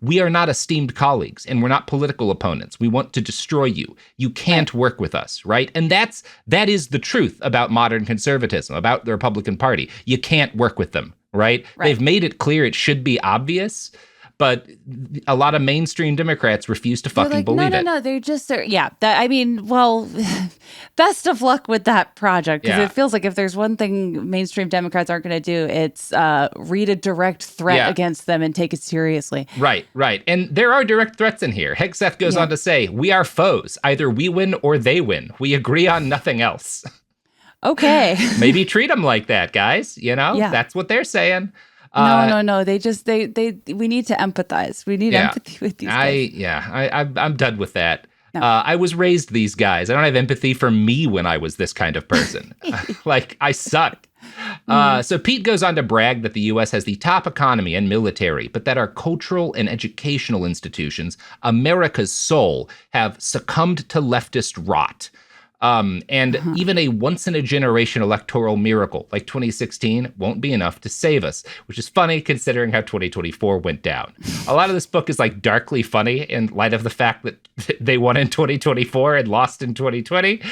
we are not esteemed colleagues and we're not political opponents. We want to destroy you. You can't work with us, right? And that is the truth about modern conservatism, about the Republican Party. You can't work with them, right? They've made it clear it should be obvious, but a lot of mainstream Democrats refuse to fucking believe it. No, they're just, best of luck with that project. Because it feels like if there's one thing mainstream Democrats aren't going to do, it's read a direct threat against them and take it seriously. Right. And there are direct threats in here. Hegseth goes on to say, we are foes. Either we win or they win. We agree on nothing else. Okay. Maybe treat them like that, guys. That's what they're saying. No. They we need to empathize. We need empathy with these guys. I'm done with that. No. I was raised these guys. I don't have empathy for me when I was this kind of person. I suck. So Pete goes on to brag that the U.S. has the top economy and military, but that our cultural and educational institutions, America's soul, have succumbed to leftist rot. Even a once-in-a-generation electoral miracle like 2016 won't be enough to save us, which is funny considering how 2024 went down. A lot of this book is darkly funny in light of the fact that they won in 2024 and lost in 2020.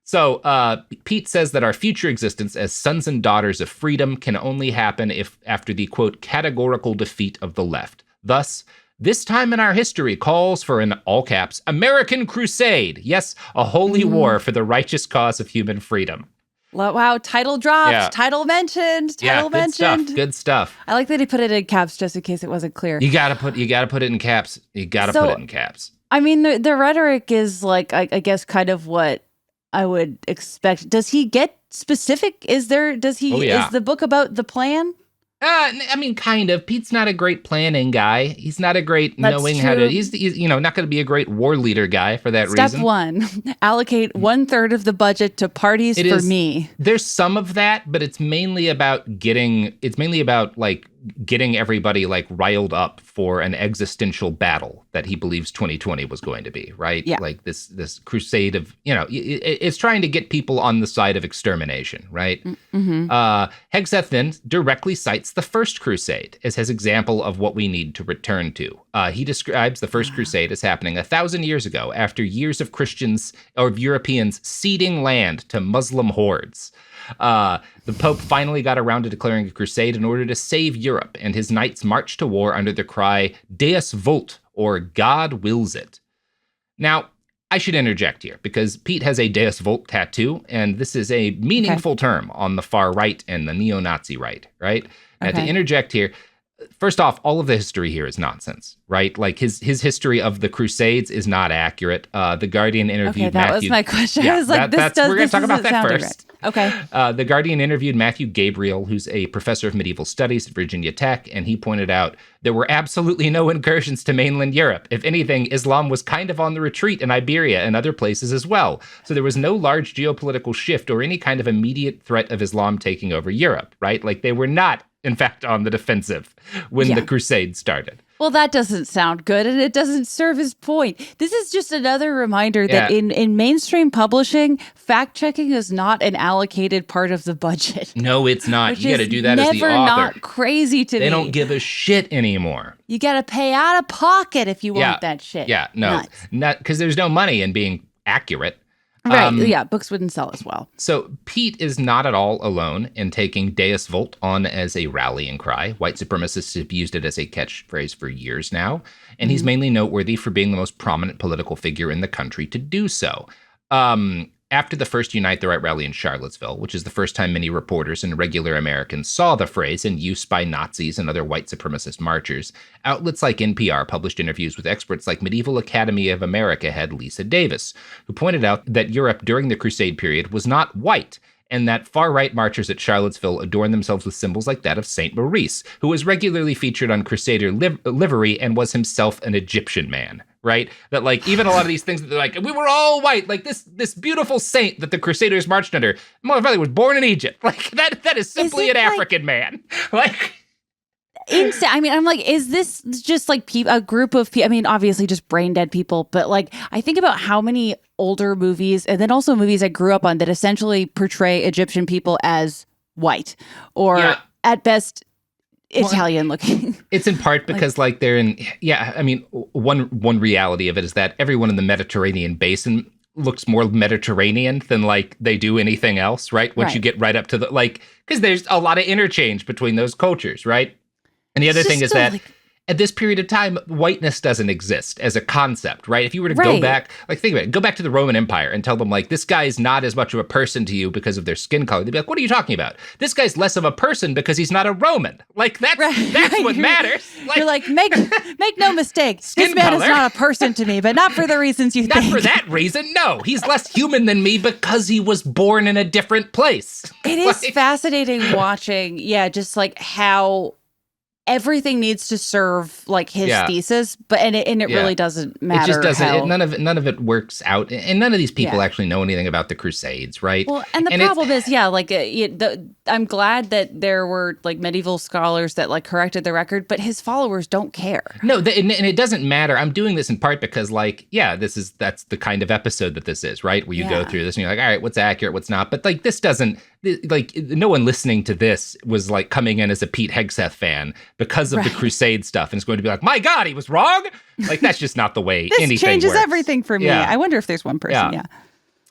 So Pete says that our future existence as sons and daughters of freedom can only happen if after the, quote, categorical defeat of the left. Thus, this time in our history calls for an, all caps, American Crusade. Yes, a holy war for the righteous cause of human freedom. Wow, title dropped, title mentioned, Good stuff. I like that he put it in caps just in case it wasn't clear. You gotta put it in caps. Put it in caps. I mean, the rhetoric is I guess kind of what I would expect. Does he get specific? Is the book about the plan? I mean, kind of. Pete's not a great planning guy. He's not a great knowing how to. He's not going to be a great war leader guy for that reason. Step 1: allocate 1/3 of the budget to parties for me. There's some of that, but it's mainly about getting everybody like riled up for an existential battle that he believes 2020 was going to be, right? Yeah. Like this crusade of, it's trying to get people on the side of extermination, right? Mm-hmm. Hegseth then directly cites the First Crusade as his example of what we need to return to. He describes the First Crusade as happening 1,000 years ago after years of Christians or Europeans ceding land to Muslim hordes. The Pope finally got around to declaring a crusade in order to save Europe, and his knights marched to war under the cry, Deus vult, or God wills it. Now, I should interject here, because Pete has a Deus vult tattoo, and this is a meaningful term on the far right and the neo-Nazi right? Now, to interject here, first off, all of the history here is nonsense, right? Like his history of the Crusades is not accurate. The Guardian interviewed that Matthew. Was my question. Yeah, I was like, we're going to talk about that first. Right. Okay. The Guardian interviewed Matthew Gabriel, who's a professor of medieval studies at Virginia Tech, and he pointed out there were absolutely no incursions to mainland Europe. If anything, Islam was kind of on the retreat in Iberia and other places as well. So there was no large geopolitical shift or any kind of immediate threat of Islam taking over Europe, right? Like they were not, in fact, on the defensive when the Crusade started. Well, that doesn't sound good, and it doesn't serve his point. This is just another reminder that in mainstream publishing, fact-checking is not an allocated part of the budget. No, it's not. You got to do that as the author. Not crazy to me. They don't give a shit anymore. You got to pay out of pocket if you want that shit. Yeah, no. Not because there's no money in being accurate. Right, books wouldn't sell as well. So Pete is not at all alone in taking Deus Vult on as a rallying cry. White supremacists have used it as a catchphrase for years now, and he's mainly noteworthy for being the most prominent political figure in the country to do so. After the first Unite the Right rally in Charlottesville, which is the first time many reporters and regular Americans saw the phrase in use by Nazis and other white supremacist marchers, outlets like NPR published interviews with experts like Medieval Academy of America head Lisa Davis, who pointed out that Europe during the Crusade period was not white, and that far-right marchers at Charlottesville adorned themselves with symbols like that of Saint Maurice, who was regularly featured on Crusader livery and was himself an Egyptian man. Right? That like even a lot of these things that they're like, we were all white, like this beautiful saint that the Crusaders marched under, motherfucker was born in Egypt. Like that is simply an African man. Like insane. I mean, I'm like, is this just like a group of people? I mean, obviously just brain dead people, but like I think about how many older movies and then also movies I grew up on that essentially portray Egyptian people as white or at best Italian looking. It's in part because like they're in, I mean, one reality of it is that everyone in the Mediterranean basin looks more Mediterranean than like they do anything else, right? Once you get right up to the, like, because there's a lot of interchange between those cultures, right? And the other thing is that at this period of time, whiteness doesn't exist as a concept, right? If you were to go back, like think about it, go back to the Roman Empire and tell them like, this guy is not as much of a person to you because of their skin color. They'd be like, what are you talking about? This guy's less of a person because he's not a Roman. Like that's what matters. Like, you're like, make no mistake. This man is not a person to me, but not for the reasons you think. Not for that reason, no. He's less human than me because he was born in a different place. It is fascinating watching, just like how everything needs to serve like his thesis, but it really doesn't matter. It just doesn't. None of it works out, and none of these people actually know anything about the Crusades, right? Well, and the problem is, I'm glad that there were like medieval scholars that like corrected the record, but his followers don't care. No, and it doesn't matter. I'm doing this in part because, like, that's the kind of episode that this is, right? Where you go through this and you're like, all right, what's accurate, what's not, but like this doesn't. Like no one listening to this was like coming in as a Pete Hegseth fan because of the Crusade stuff and it's going to be like, my God, he was wrong. Like that's just not the way this anything changes works. Everything for me. I wonder if there's one person.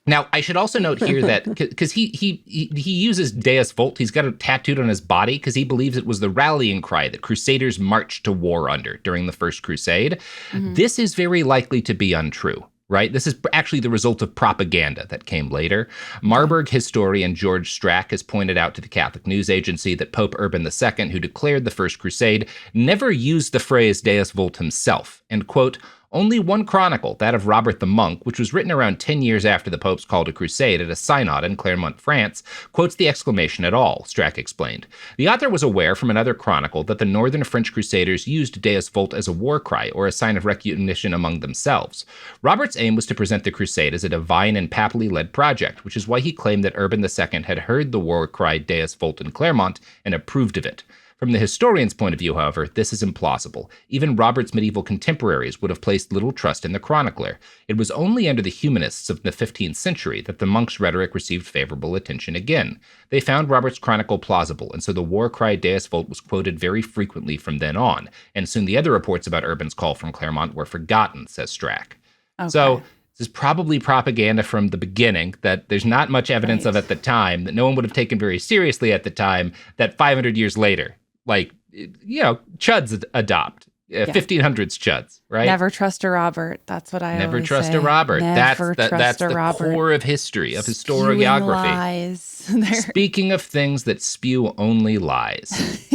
Now I should also note here that because he uses Deus Vult, he's got it tattooed on his body because he believes it was the rallying cry that Crusaders marched to war under during the First Crusade. Mm-hmm. This is very likely to be untrue. Right? This is actually the result of propaganda that came later. Marburg historian George Strack has pointed out to the Catholic News Agency that Pope Urban II, who declared the First Crusade, never used the phrase Deus Vult himself, and, quote, Only one chronicle, that of Robert the Monk, which was written around 10 years after the Pope's call to crusade at a synod in Clermont, France, quotes the exclamation at all, Strack explained. The author was aware from another chronicle that the northern French crusaders used Deus Vult as a war cry or a sign of recognition among themselves. Robert's aim was to present the crusade as a divine and papally led project, which is why he claimed that Urban II had heard the war cry Deus Vult in Clermont and approved of it. From the historian's point of view, however, this is implausible. Even Robert's medieval contemporaries would have placed little trust in the chronicler. It was only under the humanists of the 15th century that the monk's rhetoric received favorable attention again. They found Robert's chronicle plausible, and so the war cry Deus Vult was quoted very frequently from then on, and soon the other reports about Urban's call from Clermont were forgotten, says Strack. Okay. So this is probably propaganda from the beginning, that there's not much evidence of at the time, that no one would have taken very seriously at the time, that 500 years later, chuds adopt. 1500s chuds, right? Never trust a Robert. That's what I Never always trust say. a Robert. That's the Robert. core of history, of historiography. Lies. Speaking of things that spew only lies.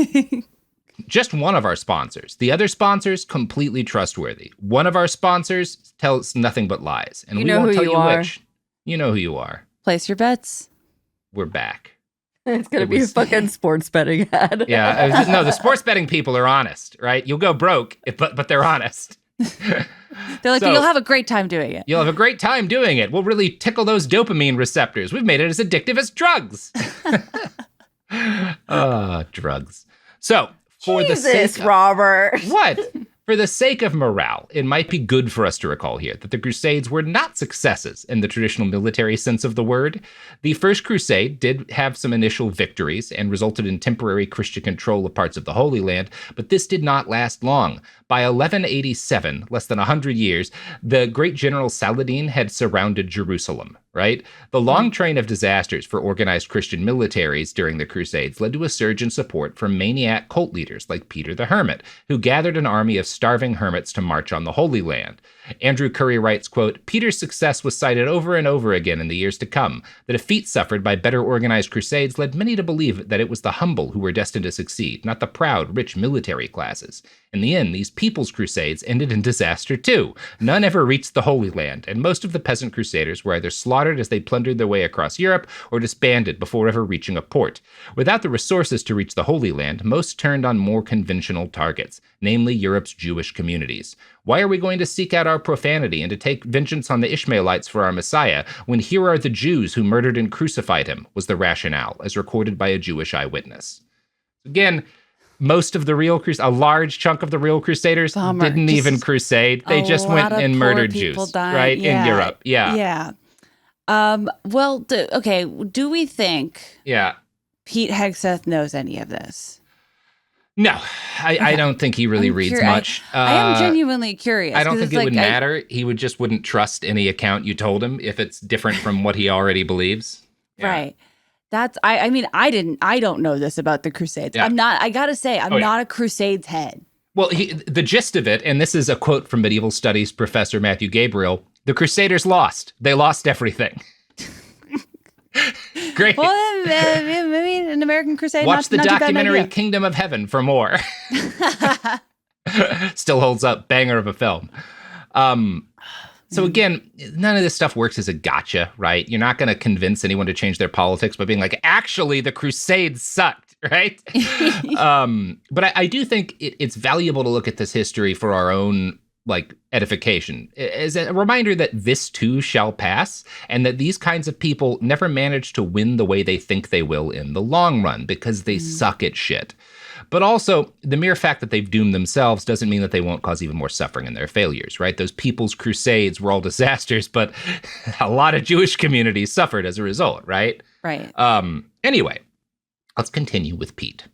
Just one of our sponsors. The other sponsors, completely trustworthy. One of our sponsors tells nothing but lies. And we won't tell you which. You know who you are. Place your bets. We're back. It's going to be a fucking sports betting ad. Yeah. No, the sports betting people are honest, right? You'll go broke, but they're honest. They're like, you'll have a great time doing it. You'll have a great time doing it. We'll really tickle those dopamine receptors. We've made it as addictive as drugs. Drugs. So, for Jesus, the sake of, Robert. What? For the sake of morale, it might be good for us to recall here that the Crusades were not successes in the traditional military sense of the word. The First Crusade did have some initial victories and resulted in temporary Christian control of parts of the Holy Land, but this did not last long. By 1187, less than 100 years, the great general Saladin had surrounded Jerusalem, right? The long train of disasters for organized Christian militaries during the Crusades led to a surge in support from maniac cult leaders like Peter the Hermit, who gathered an army of starving hermits to march on the Holy Land. Andrew Curry writes, quote, Peter's success was cited over and over again in the years to come. The defeat suffered by better organized crusades led many to believe that it was the humble who were destined to succeed, not the proud, rich military classes. In the end, these people's crusades ended in disaster too. None ever reached the Holy Land, and most of the peasant crusaders were either slaughtered as they plundered their way across Europe or disbanded before ever reaching a port. Without the resources to reach the Holy Land, most turned on more conventional targets, namely Europe's Jewish communities. Why are we going to seek out our profanity and to take vengeance on the Ishmaelites for our Messiah, when here are the Jews who murdered and crucified him, was the rationale, as recorded by a Jewish eyewitness. Again, most of the real a large chunk of the real crusaders didn't even crusade. They just went and murdered Jews, right, in Europe. Yeah. Well, do we think Pete Hegseth knows any of this? No, I don't think he really reads much. I am genuinely curious. I don't think it would matter. He wouldn't trust any account you told him if it's different from what he already believes. Yeah. Right. That's, I don't know this about the Crusades. Yeah. I gotta say, I'm not a Crusades head. Well, the gist of it, and this is a quote from medieval studies professor Matthew Gabriel, the Crusaders lost. They lost everything. Great. Well, maybe an American Crusade. Watch the documentary Kingdom of Heaven for more. Still holds up. Banger of a film. So again, none of this stuff works as a gotcha, right? You're not going to convince anyone to change their politics by being like, actually, the Crusades sucked, right? But I do think it's valuable to look at this history for our own edification, as a reminder that this too shall pass, and that these kinds of people never manage to win the way they think they will in the long run because they suck at shit. But also, the mere fact that they've doomed themselves doesn't mean that they won't cause even more suffering in their failures, right? Those people's crusades were all disasters, but a lot of Jewish communities suffered as a result, right? Right. Anyway, let's continue with Pete.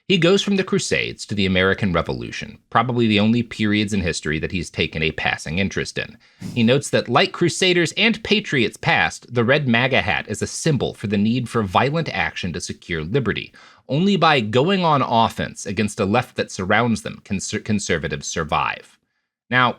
He goes from the Crusades to the American Revolution, probably the only periods in history that he's taken a passing interest in. He notes that, like Crusaders and Patriots past, the red MAGA hat is a symbol for the need for violent action to secure liberty. Only by going on offense against a left that surrounds them can conservatives survive. Now,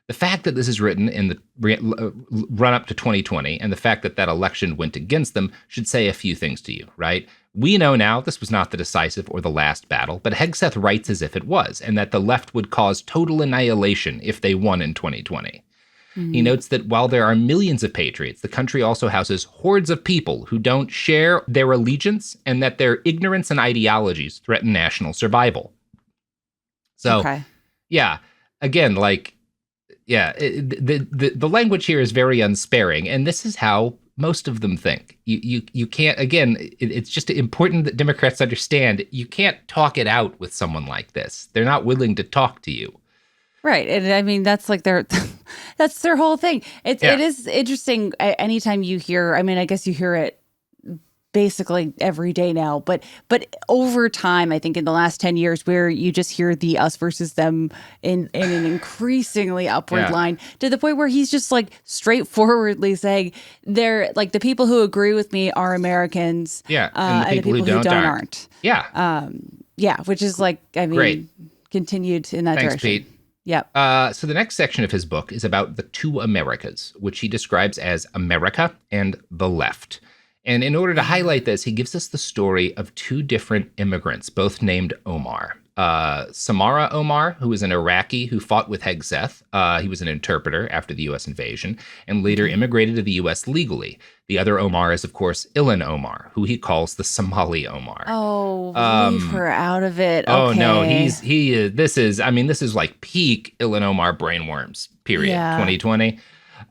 the fact that this is written in the run-up to 2020, and the fact that that election went against them, should say a few things to you, right? We know now this was not the decisive or the last battle, but Hegseth writes as if it was, and that the left would cause total annihilation if they won in 2020. He notes that while there are millions of patriots, the country also houses hordes of people who don't share their allegiance and that their ignorance and ideologies threaten national survival. So, yeah, again, like, yeah, the language here is very unsparing, and this is how most of them think. You can't, again, it's just important that Democrats understand you can't talk it out with someone like this. They're not willing to talk to you. Right. And I mean, that's like that's their whole thing. It is interesting anytime you hear, I mean, I guess you hear it basically every day now, but over time, I think in the last 10 years where you just hear the us versus them in an increasingly upward line to the point where he's just like straightforwardly saying they're like the people who agree with me are Americans. Yeah. And the people who don't aren't. Yeah. Which is like, I mean, great. Continued in that Thanks, direction. Pete. Yep. So the next section of his book is about the two Americas, which he describes as America and the left. And in order to highlight this, he gives us the story of two different immigrants, both named Omar. Samara Omar, who was an Iraqi who fought with Hegseth. He was an interpreter after the U.S. invasion and later immigrated to the U.S. legally. The other Omar is, of course, Ilan Omar, who he calls the Somali Omar. Oh, leave her out of it. Okay. Oh, no, this is like peak Ilan Omar brainworms, period, 2020.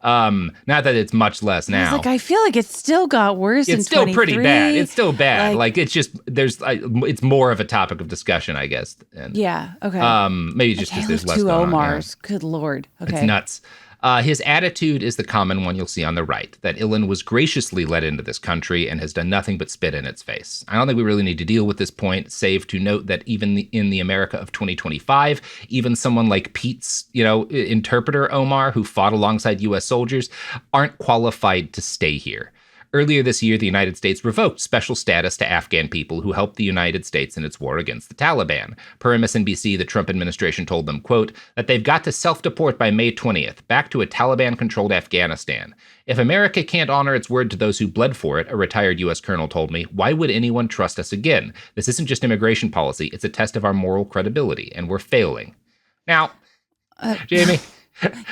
Not that it's much less now. I feel like it still got worse in 2023. It's still pretty bad. It's still bad. Like it's just, it's more of a topic of discussion, I guess. And, okay. Maybe just because there's less two going Omars. on. Good Lord. Okay. It's nuts. His attitude is the common one you'll see on the right, that Ilan was graciously let into this country and has done nothing but spit in its face. I don't think we really need to deal with this point, save to note that even in the America of 2025, even someone like Pete's, interpreter Omar, who fought alongside U.S. soldiers, aren't qualified to stay here. Earlier this year, the United States revoked special status to Afghan people who helped the United States in its war against the Taliban. Per MSNBC, the Trump administration told them, quote, that they've got to self-deport by May 20th, back to a Taliban-controlled Afghanistan. If America can't honor its word to those who bled for it, a retired U.S. colonel told me, why would anyone trust us again? This isn't just immigration policy. It's a test of our moral credibility, and we're failing. Now, Jamie.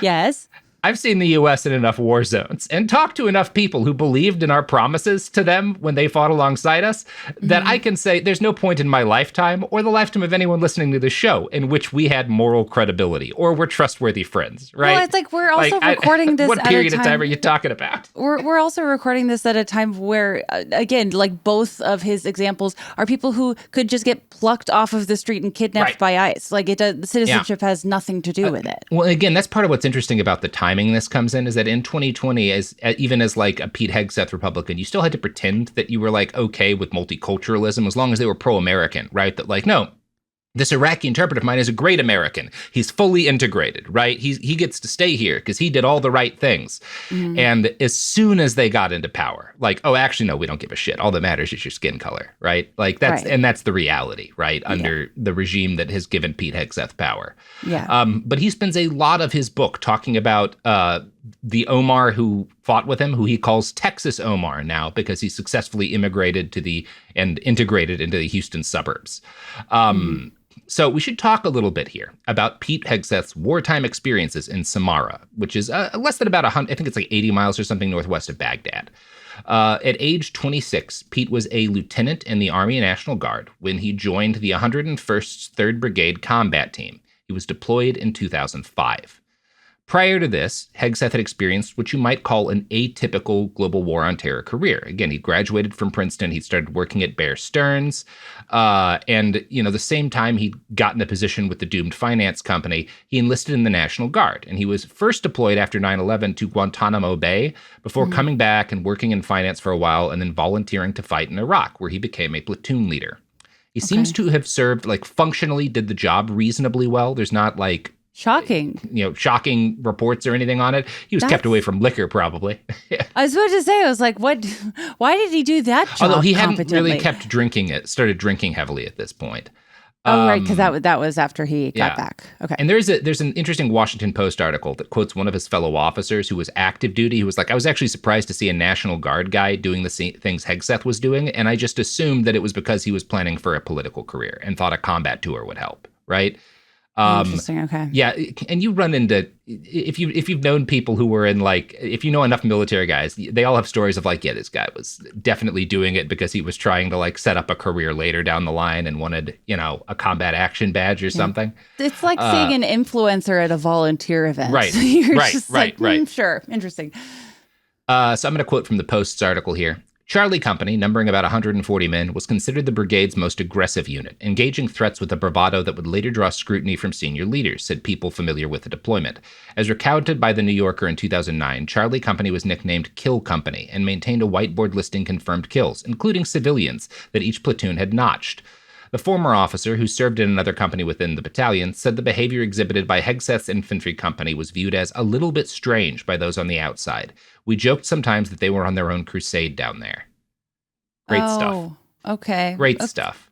Yes? I've seen the U.S. in enough war zones and talked to enough people who believed in our promises to them when they fought alongside us that I can say there's no point in my lifetime or the lifetime of anyone listening to the show in which we had moral credibility or were trustworthy friends, right? Well, it's like we're also recording this what period of time are you talking about? We're also recording this at a time where, again, like both of his examples are people who could just get plucked off of the street and kidnapped by ICE. Like the citizenship has nothing to do with it. Well, again, that's part of what's interesting about the timing this comes in is that in 2020, even as like a Pete Hegseth Republican, you still had to pretend that you were like okay with multiculturalism as long as they were pro-American, right? That like, no, this Iraqi interpreter of mine is a great American. He's fully integrated, right? He gets to stay here because he did all the right things. And as soon as they got into power, like, oh, actually, no, we don't give a shit. All that matters is your skin color, right? Like and that's the reality, right? Under the regime that has given Pete Hegseth power. Yeah. But he spends a lot of his book talking about the Omar who fought with him, who he calls Texas Omar now because he successfully immigrated and integrated into the Houston suburbs. So we should talk a little bit here about Pete Hegseth's wartime experiences in Samarra, which is less than about 100, I think it's like 80 miles or something northwest of Baghdad. At age 26, Pete was a lieutenant in the Army National Guard when he joined the 101st 3rd Brigade Combat Team. He was deployed in 2005. Prior to this, Hegseth had experienced what you might call an atypical global war on terror career. Again, he graduated from Princeton. He started working at Bear Stearns. And, the same time he'd gotten a position with the doomed finance company, he enlisted in the National Guard. And he was first deployed after 9/11 to Guantanamo Bay before coming back and working in finance for a while and then volunteering to fight in Iraq, where he became a platoon leader. He seems to have served, functionally did the job reasonably well. There's not, shocking reports or anything on it. He was kept away from liquor, probably. I was about to say, I was like, what? Why did he do that job? Although he hadn't really started drinking heavily at this point. Right, because that was after he got back. Okay. And there's an interesting Washington Post article that quotes one of his fellow officers who was active duty, who was like, I was actually surprised to see a National Guard guy doing the things Hegseth was doing, and I just assumed that it was because he was planning for a political career and thought a combat tour would help, right? Interesting. Okay. Yeah, and you run into if you've known people who were in if you know enough military guys, they all have stories of this guy was definitely doing it because he was trying to set up a career later down the line and wanted a combat action badge or something. It's like seeing an influencer at a volunteer event. Right. So you're right. just right. Right. Sure. Interesting. So I'm going to quote from the Post's article here. Charlie Company, numbering about 140 men, was considered the brigade's most aggressive unit, engaging threats with a bravado that would later draw scrutiny from senior leaders, said people familiar with the deployment. As recounted by The New Yorker in 2009, Charlie Company was nicknamed Kill Company and maintained a whiteboard listing confirmed kills, including civilians, that each platoon had notched. The former officer, who served in another company within the battalion, said the behavior exhibited by Hegseth's infantry company was viewed as a little bit strange by those on the outside. We joked sometimes that they were on their own crusade down there. Great stuff. Okay. Great stuff.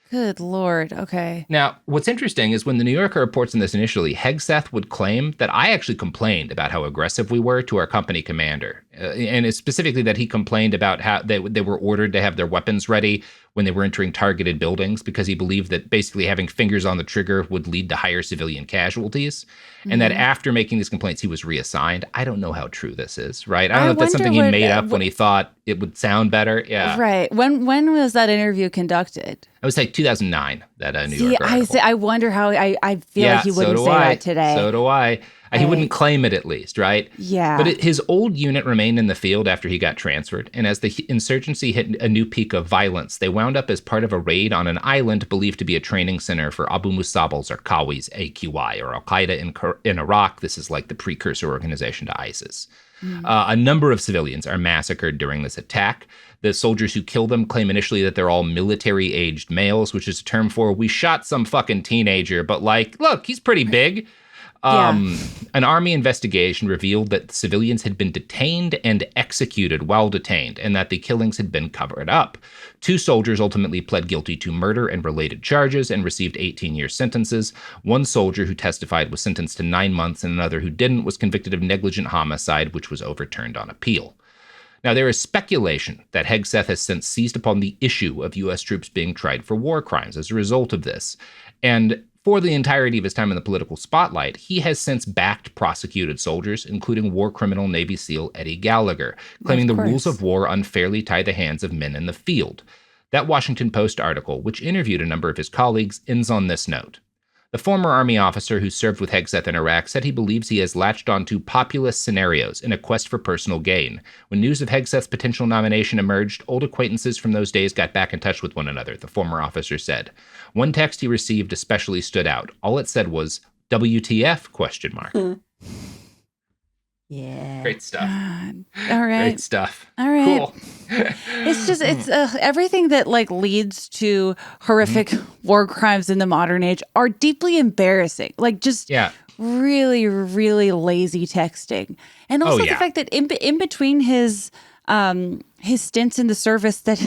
Good Lord. Okay. Now, what's interesting is when the New Yorker reports on this initially, Hegseth would claim that I actually complained about how aggressive we were to our company commander. And it's specifically that he complained about how they were ordered to have their weapons ready when they were entering targeted buildings because he believed that basically having fingers on the trigger would lead to higher civilian casualties. And that after making these complaints, he was reassigned. I don't know how true this is, right? I don't know if that's something he made up when he thought it would sound better. Yeah. Right. When was that interview conducted? It was 2009, that New Yorker article. I wonder how I feel like he wouldn't say that today. So do I. He wouldn't claim it, at least, right? Yeah. But his old unit remained in the field after he got transferred. And as the insurgency hit a new peak of violence, they wound up as part of a raid on an island believed to be a training center for Abu Musab al-Zarqawi's AQI, or Al-Qaeda in Iraq. This is like the precursor organization to ISIS. A number of civilians are massacred during this attack. The soldiers who kill them claim initially that they're all military-aged males, which is a term for, we shot some fucking teenager, but look, he's pretty big. An army investigation revealed that the civilians had been detained and executed while detained, and that the killings had been covered up. 2 soldiers ultimately pled guilty to murder and related charges and received 18-year sentences. 1 soldier who testified was sentenced to 9 months, and another who didn't was convicted of negligent homicide, which was overturned on appeal. Now, there is speculation that Hegseth has since seized upon the issue of U.S. troops being tried for war crimes as a result of this. And for the entirety of his time in the political spotlight, he has since backed prosecuted soldiers, including war criminal Navy SEAL Eddie Gallagher, claiming the rules of war unfairly tie the hands of men in the field. That Washington Post article, which interviewed a number of his colleagues, ends on this note. The former Army officer who served with Hegseth in Iraq said he believes he has latched onto populist scenarios in a quest for personal gain. When news of Hegseth's potential nomination emerged, old acquaintances from those days got back in touch with one another, the former officer said. One text he received especially stood out. All it said was, WTF? Yeah. Great stuff. God. All right. Great stuff. All right. Cool. It's everything that leads to horrific war crimes in the modern age are deeply embarrassing. Really, really lazy texting. And also the fact that in between his stints in the service that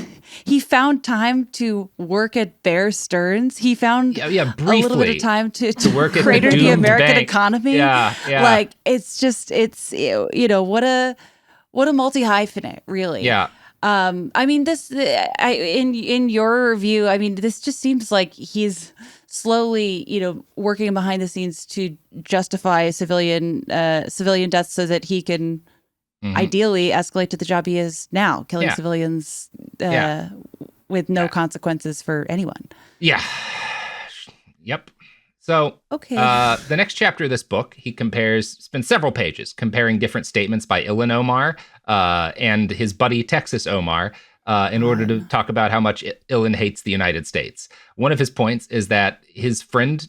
he found time to work at Bear Stearns. He found briefly, a little bit of time to work crater at the American bank. economy. Yeah. What a multi-hyphenate, really. Yeah. In your review, this just seems like he's slowly, working behind the scenes to justify civilian deaths so that he can ideally escalate to the job he is now, killing civilians with no consequences for anyone. Yeah. Yep. So the next chapter of this book, he spends several pages comparing different statements by Ilhan Omar and his buddy Texas Omar in order to talk about how much Ilhan hates the United States. One of his points is that his friend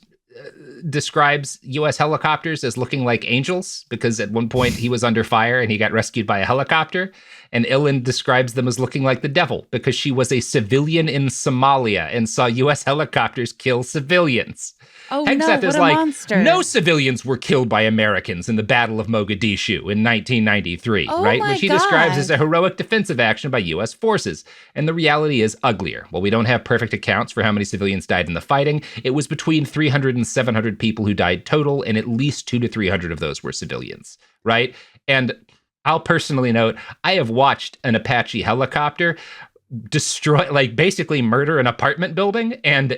describes U.S. helicopters as looking like angels because at one point he was under fire and he got rescued by a helicopter. And Ilin describes them as looking like the devil because she was a civilian in Somalia and saw U.S. helicopters kill civilians. Oh, Hegseth no, is what a like, monster. no civilians were killed by Americans in the Battle of Mogadishu in 1993, right? Which he describes as a heroic defensive action by U.S. forces. And the reality is uglier. While we don't have perfect accounts for how many civilians died in the fighting, it was between 300 and 700 people who died total, and at least 200 to 300 of those were civilians, right? And I'll personally note, I have watched an Apache helicopter destroy, like basically murder an apartment building. And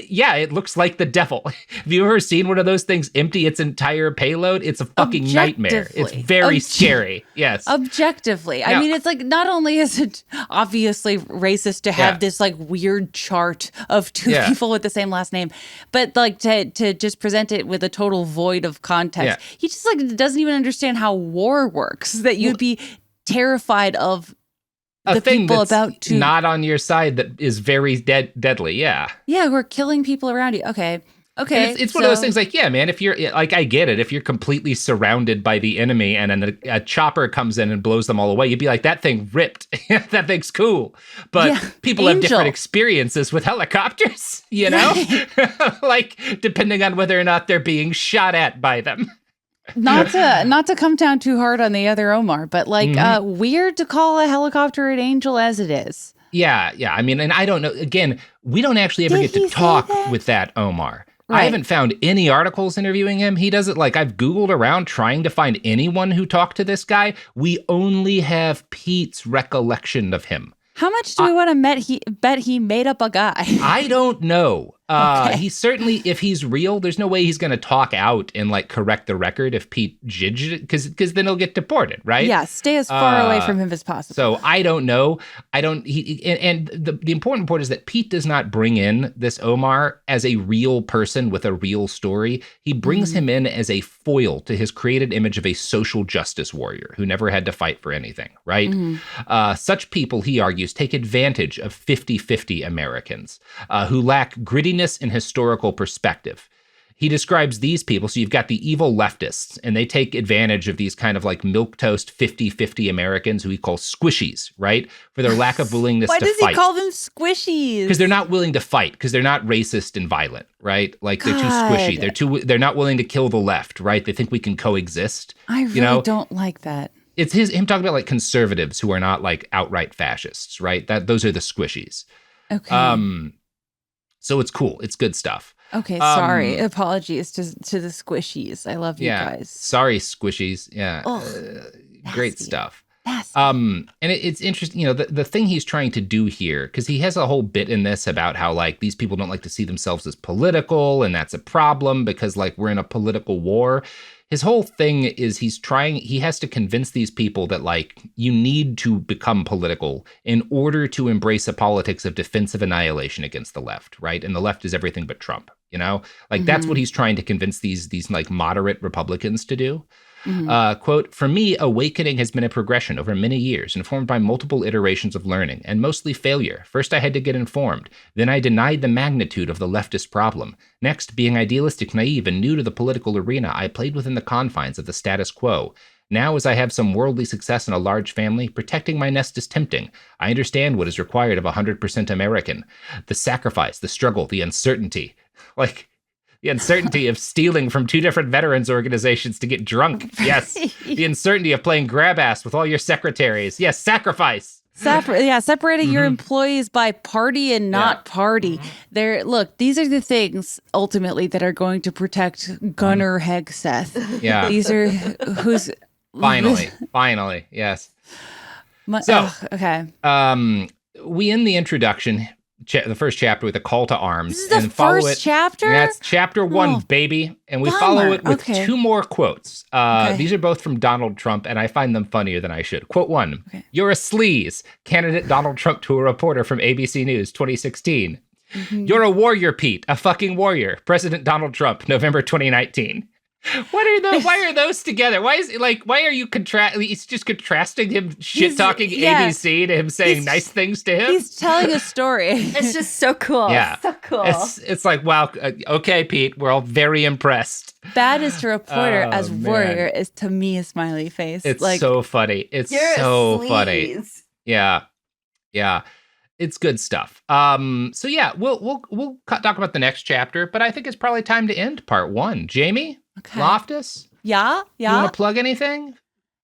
yeah, it looks like the devil. Have you ever seen one of those things empty its entire payload? It's a fucking nightmare. It's very scary. Yes. Objectively. I mean, it's like, not only is it obviously racist to have this like weird chart of two people with the same last name, but like to just present it with a total void of context. He just like doesn't even understand how war works, that you'd be terrified of a thing that's about to not on your side that is very deadly. Yeah, we're killing people around you. Okay. It's one of those things like, yeah, man, if you're like, I get it. If you're completely surrounded by the enemy and then a chopper comes in and blows them all away, you'd be like, that thing ripped. That thing's cool. But people have different experiences with helicopters, you know, like depending on whether or not they're being shot at by them. Not to come down too hard on the other Omar, but like weird to call a helicopter an angel as it is. Yeah. I mean, and I don't know. Again, we don't actually ever get to talk with that Omar. Right. I haven't found any articles interviewing him. He doesn't, like, I've Googled around trying to find anyone who talked to this guy. We only have Pete's recollection of him. How much do we want to bet he made up a guy? I don't know. He's certainly, if he's real, there's no way he's going to talk out and like correct the record if Pete judged it, because then he'll get deported, right? Yeah, stay as far away from him as possible. So I don't know. The important point is that Pete does not bring in this Omar as a real person with a real story. He brings him in as a foil to his created image of a social justice warrior who never had to fight for anything, right? Such people, he argues, take advantage of 50-50 Americans who lack grittiness and historical perspective. He describes these people, so you've got the evil leftists, and they take advantage of these kind of like milquetoast 50-50 Americans who he calls squishies, right? For their lack of willingness to fight. Why does he call them squishies? Because they're not willing to fight, because they're not racist and violent, right? Like they're too squishy. They're not willing to kill the left, right? They think we can coexist. I really don't like that. It's him talking about like conservatives who are not like outright fascists, right? Those are the squishies. Okay. So it's cool. It's good stuff. Okay, sorry. Apologies to the squishies. I love you guys. Sorry, squishies. Yeah. Great stuff. And it's interesting, the thing he's trying to do here, because he has a whole bit in this about how like these people don't like to see themselves as political, and that's a problem because like we're in a political war. His whole thing is he has to convince these people that like you need to become political in order to embrace a politics of defensive annihilation against the left, right? And the left is everything but Trump, Like that's what he's trying to convince these like moderate Republicans to do. Quote, "For me, awakening has been a progression over many years, informed by multiple iterations of learning, and mostly failure. First, I had to get informed. Then I denied the magnitude of the leftist problem. Next, being idealistic, naive, and new to the political arena, I played within the confines of the status quo. Now, as I have some worldly success and a large family, protecting my nest is tempting. I understand what is required of 100% American. The sacrifice, the struggle, the uncertainty. Like... the uncertainty of stealing from two different veterans organizations to get drunk. Yes. The uncertainty of playing grab ass with all your secretaries. Yes. Sacrifice. Separating your employees by party and not party. These are the things ultimately that are going to protect Gunnar Hegseth. Yeah. These are who's finally. Yes. Okay. We end the introduction, the first chapter, with a call to arms. This is the first chapter? That's chapter 1, baby. And we follow it with 2 more quotes. These are both from Donald Trump, and I find them funnier than I should. Quote 1, "You're a sleaze," candidate Donald Trump to a reporter from ABC News, 2016. "You're a warrior, Pete, a fucking warrior," President Donald Trump, November 2019. Why are those together? Why are you he's just contrasting him shit talking ABC to him saying nice things to him? He's telling a story. It's just so cool. Yeah. So cool. It's like, wow, okay, Pete, we're all very impressed. Bad is to reporter as warrior is to me a smiley face. It's like, so funny. It's so funny. Yeah. Yeah. It's good stuff. So yeah, we'll talk about the next chapter, but I think it's probably time to end part 1. Jamie? Okay. Loftus? Yeah. You want to plug anything?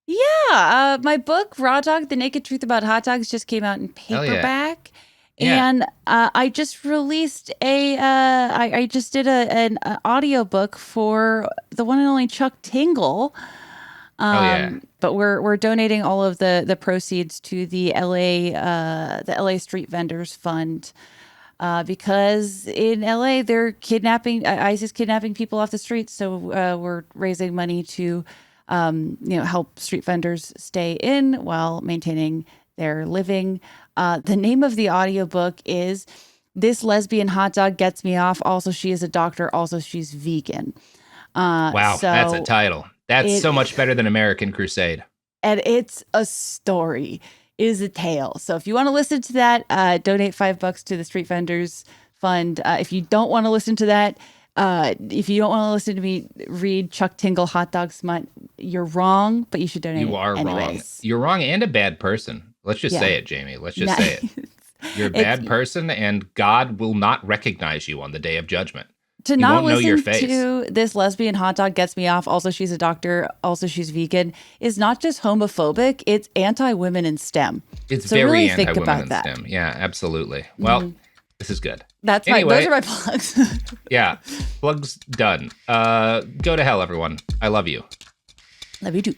Yeah. My book, Raw Dog, The Naked Truth About Hot Dogs, just came out in paperback. Yeah. And I just released I just did an audiobook for the one and only Chuck Tingle. But we're donating all of the proceeds to the LA Street Vendors Fund. Because in LA, they're ISIS kidnapping people off the streets. So we're raising money to, help street vendors stay in while maintaining their living. The name of the audiobook is This Lesbian Hot Dog Gets Me Off. Also, she is a doctor. Also, she's vegan. Wow, that's a title. That's so much better than American Crusade. And it's a story. Is a tale. So if you want to listen to that, donate $5 to the Street Vendors Fund. If you don't want to listen to that, if you don't want to listen to me read Chuck Tingle hot dog smut, you're wrong, but you should donate. You are anyways. Wrong. You're wrong and a bad person. Let's just say it, Jamie. Let's just say it. You're a bad person, and God will not recognize you on the day of judgment. To not listen to This Lesbian Hot Dog Gets Me Off, also she's a doctor, also she's vegan, is not just homophobic, it's anti-women in STEM. It's very really anti-women in STEM. Yeah, absolutely. Well, this is good. Those are my plugs. Yeah, plugs done. Go to hell, everyone. I love you. Love you too.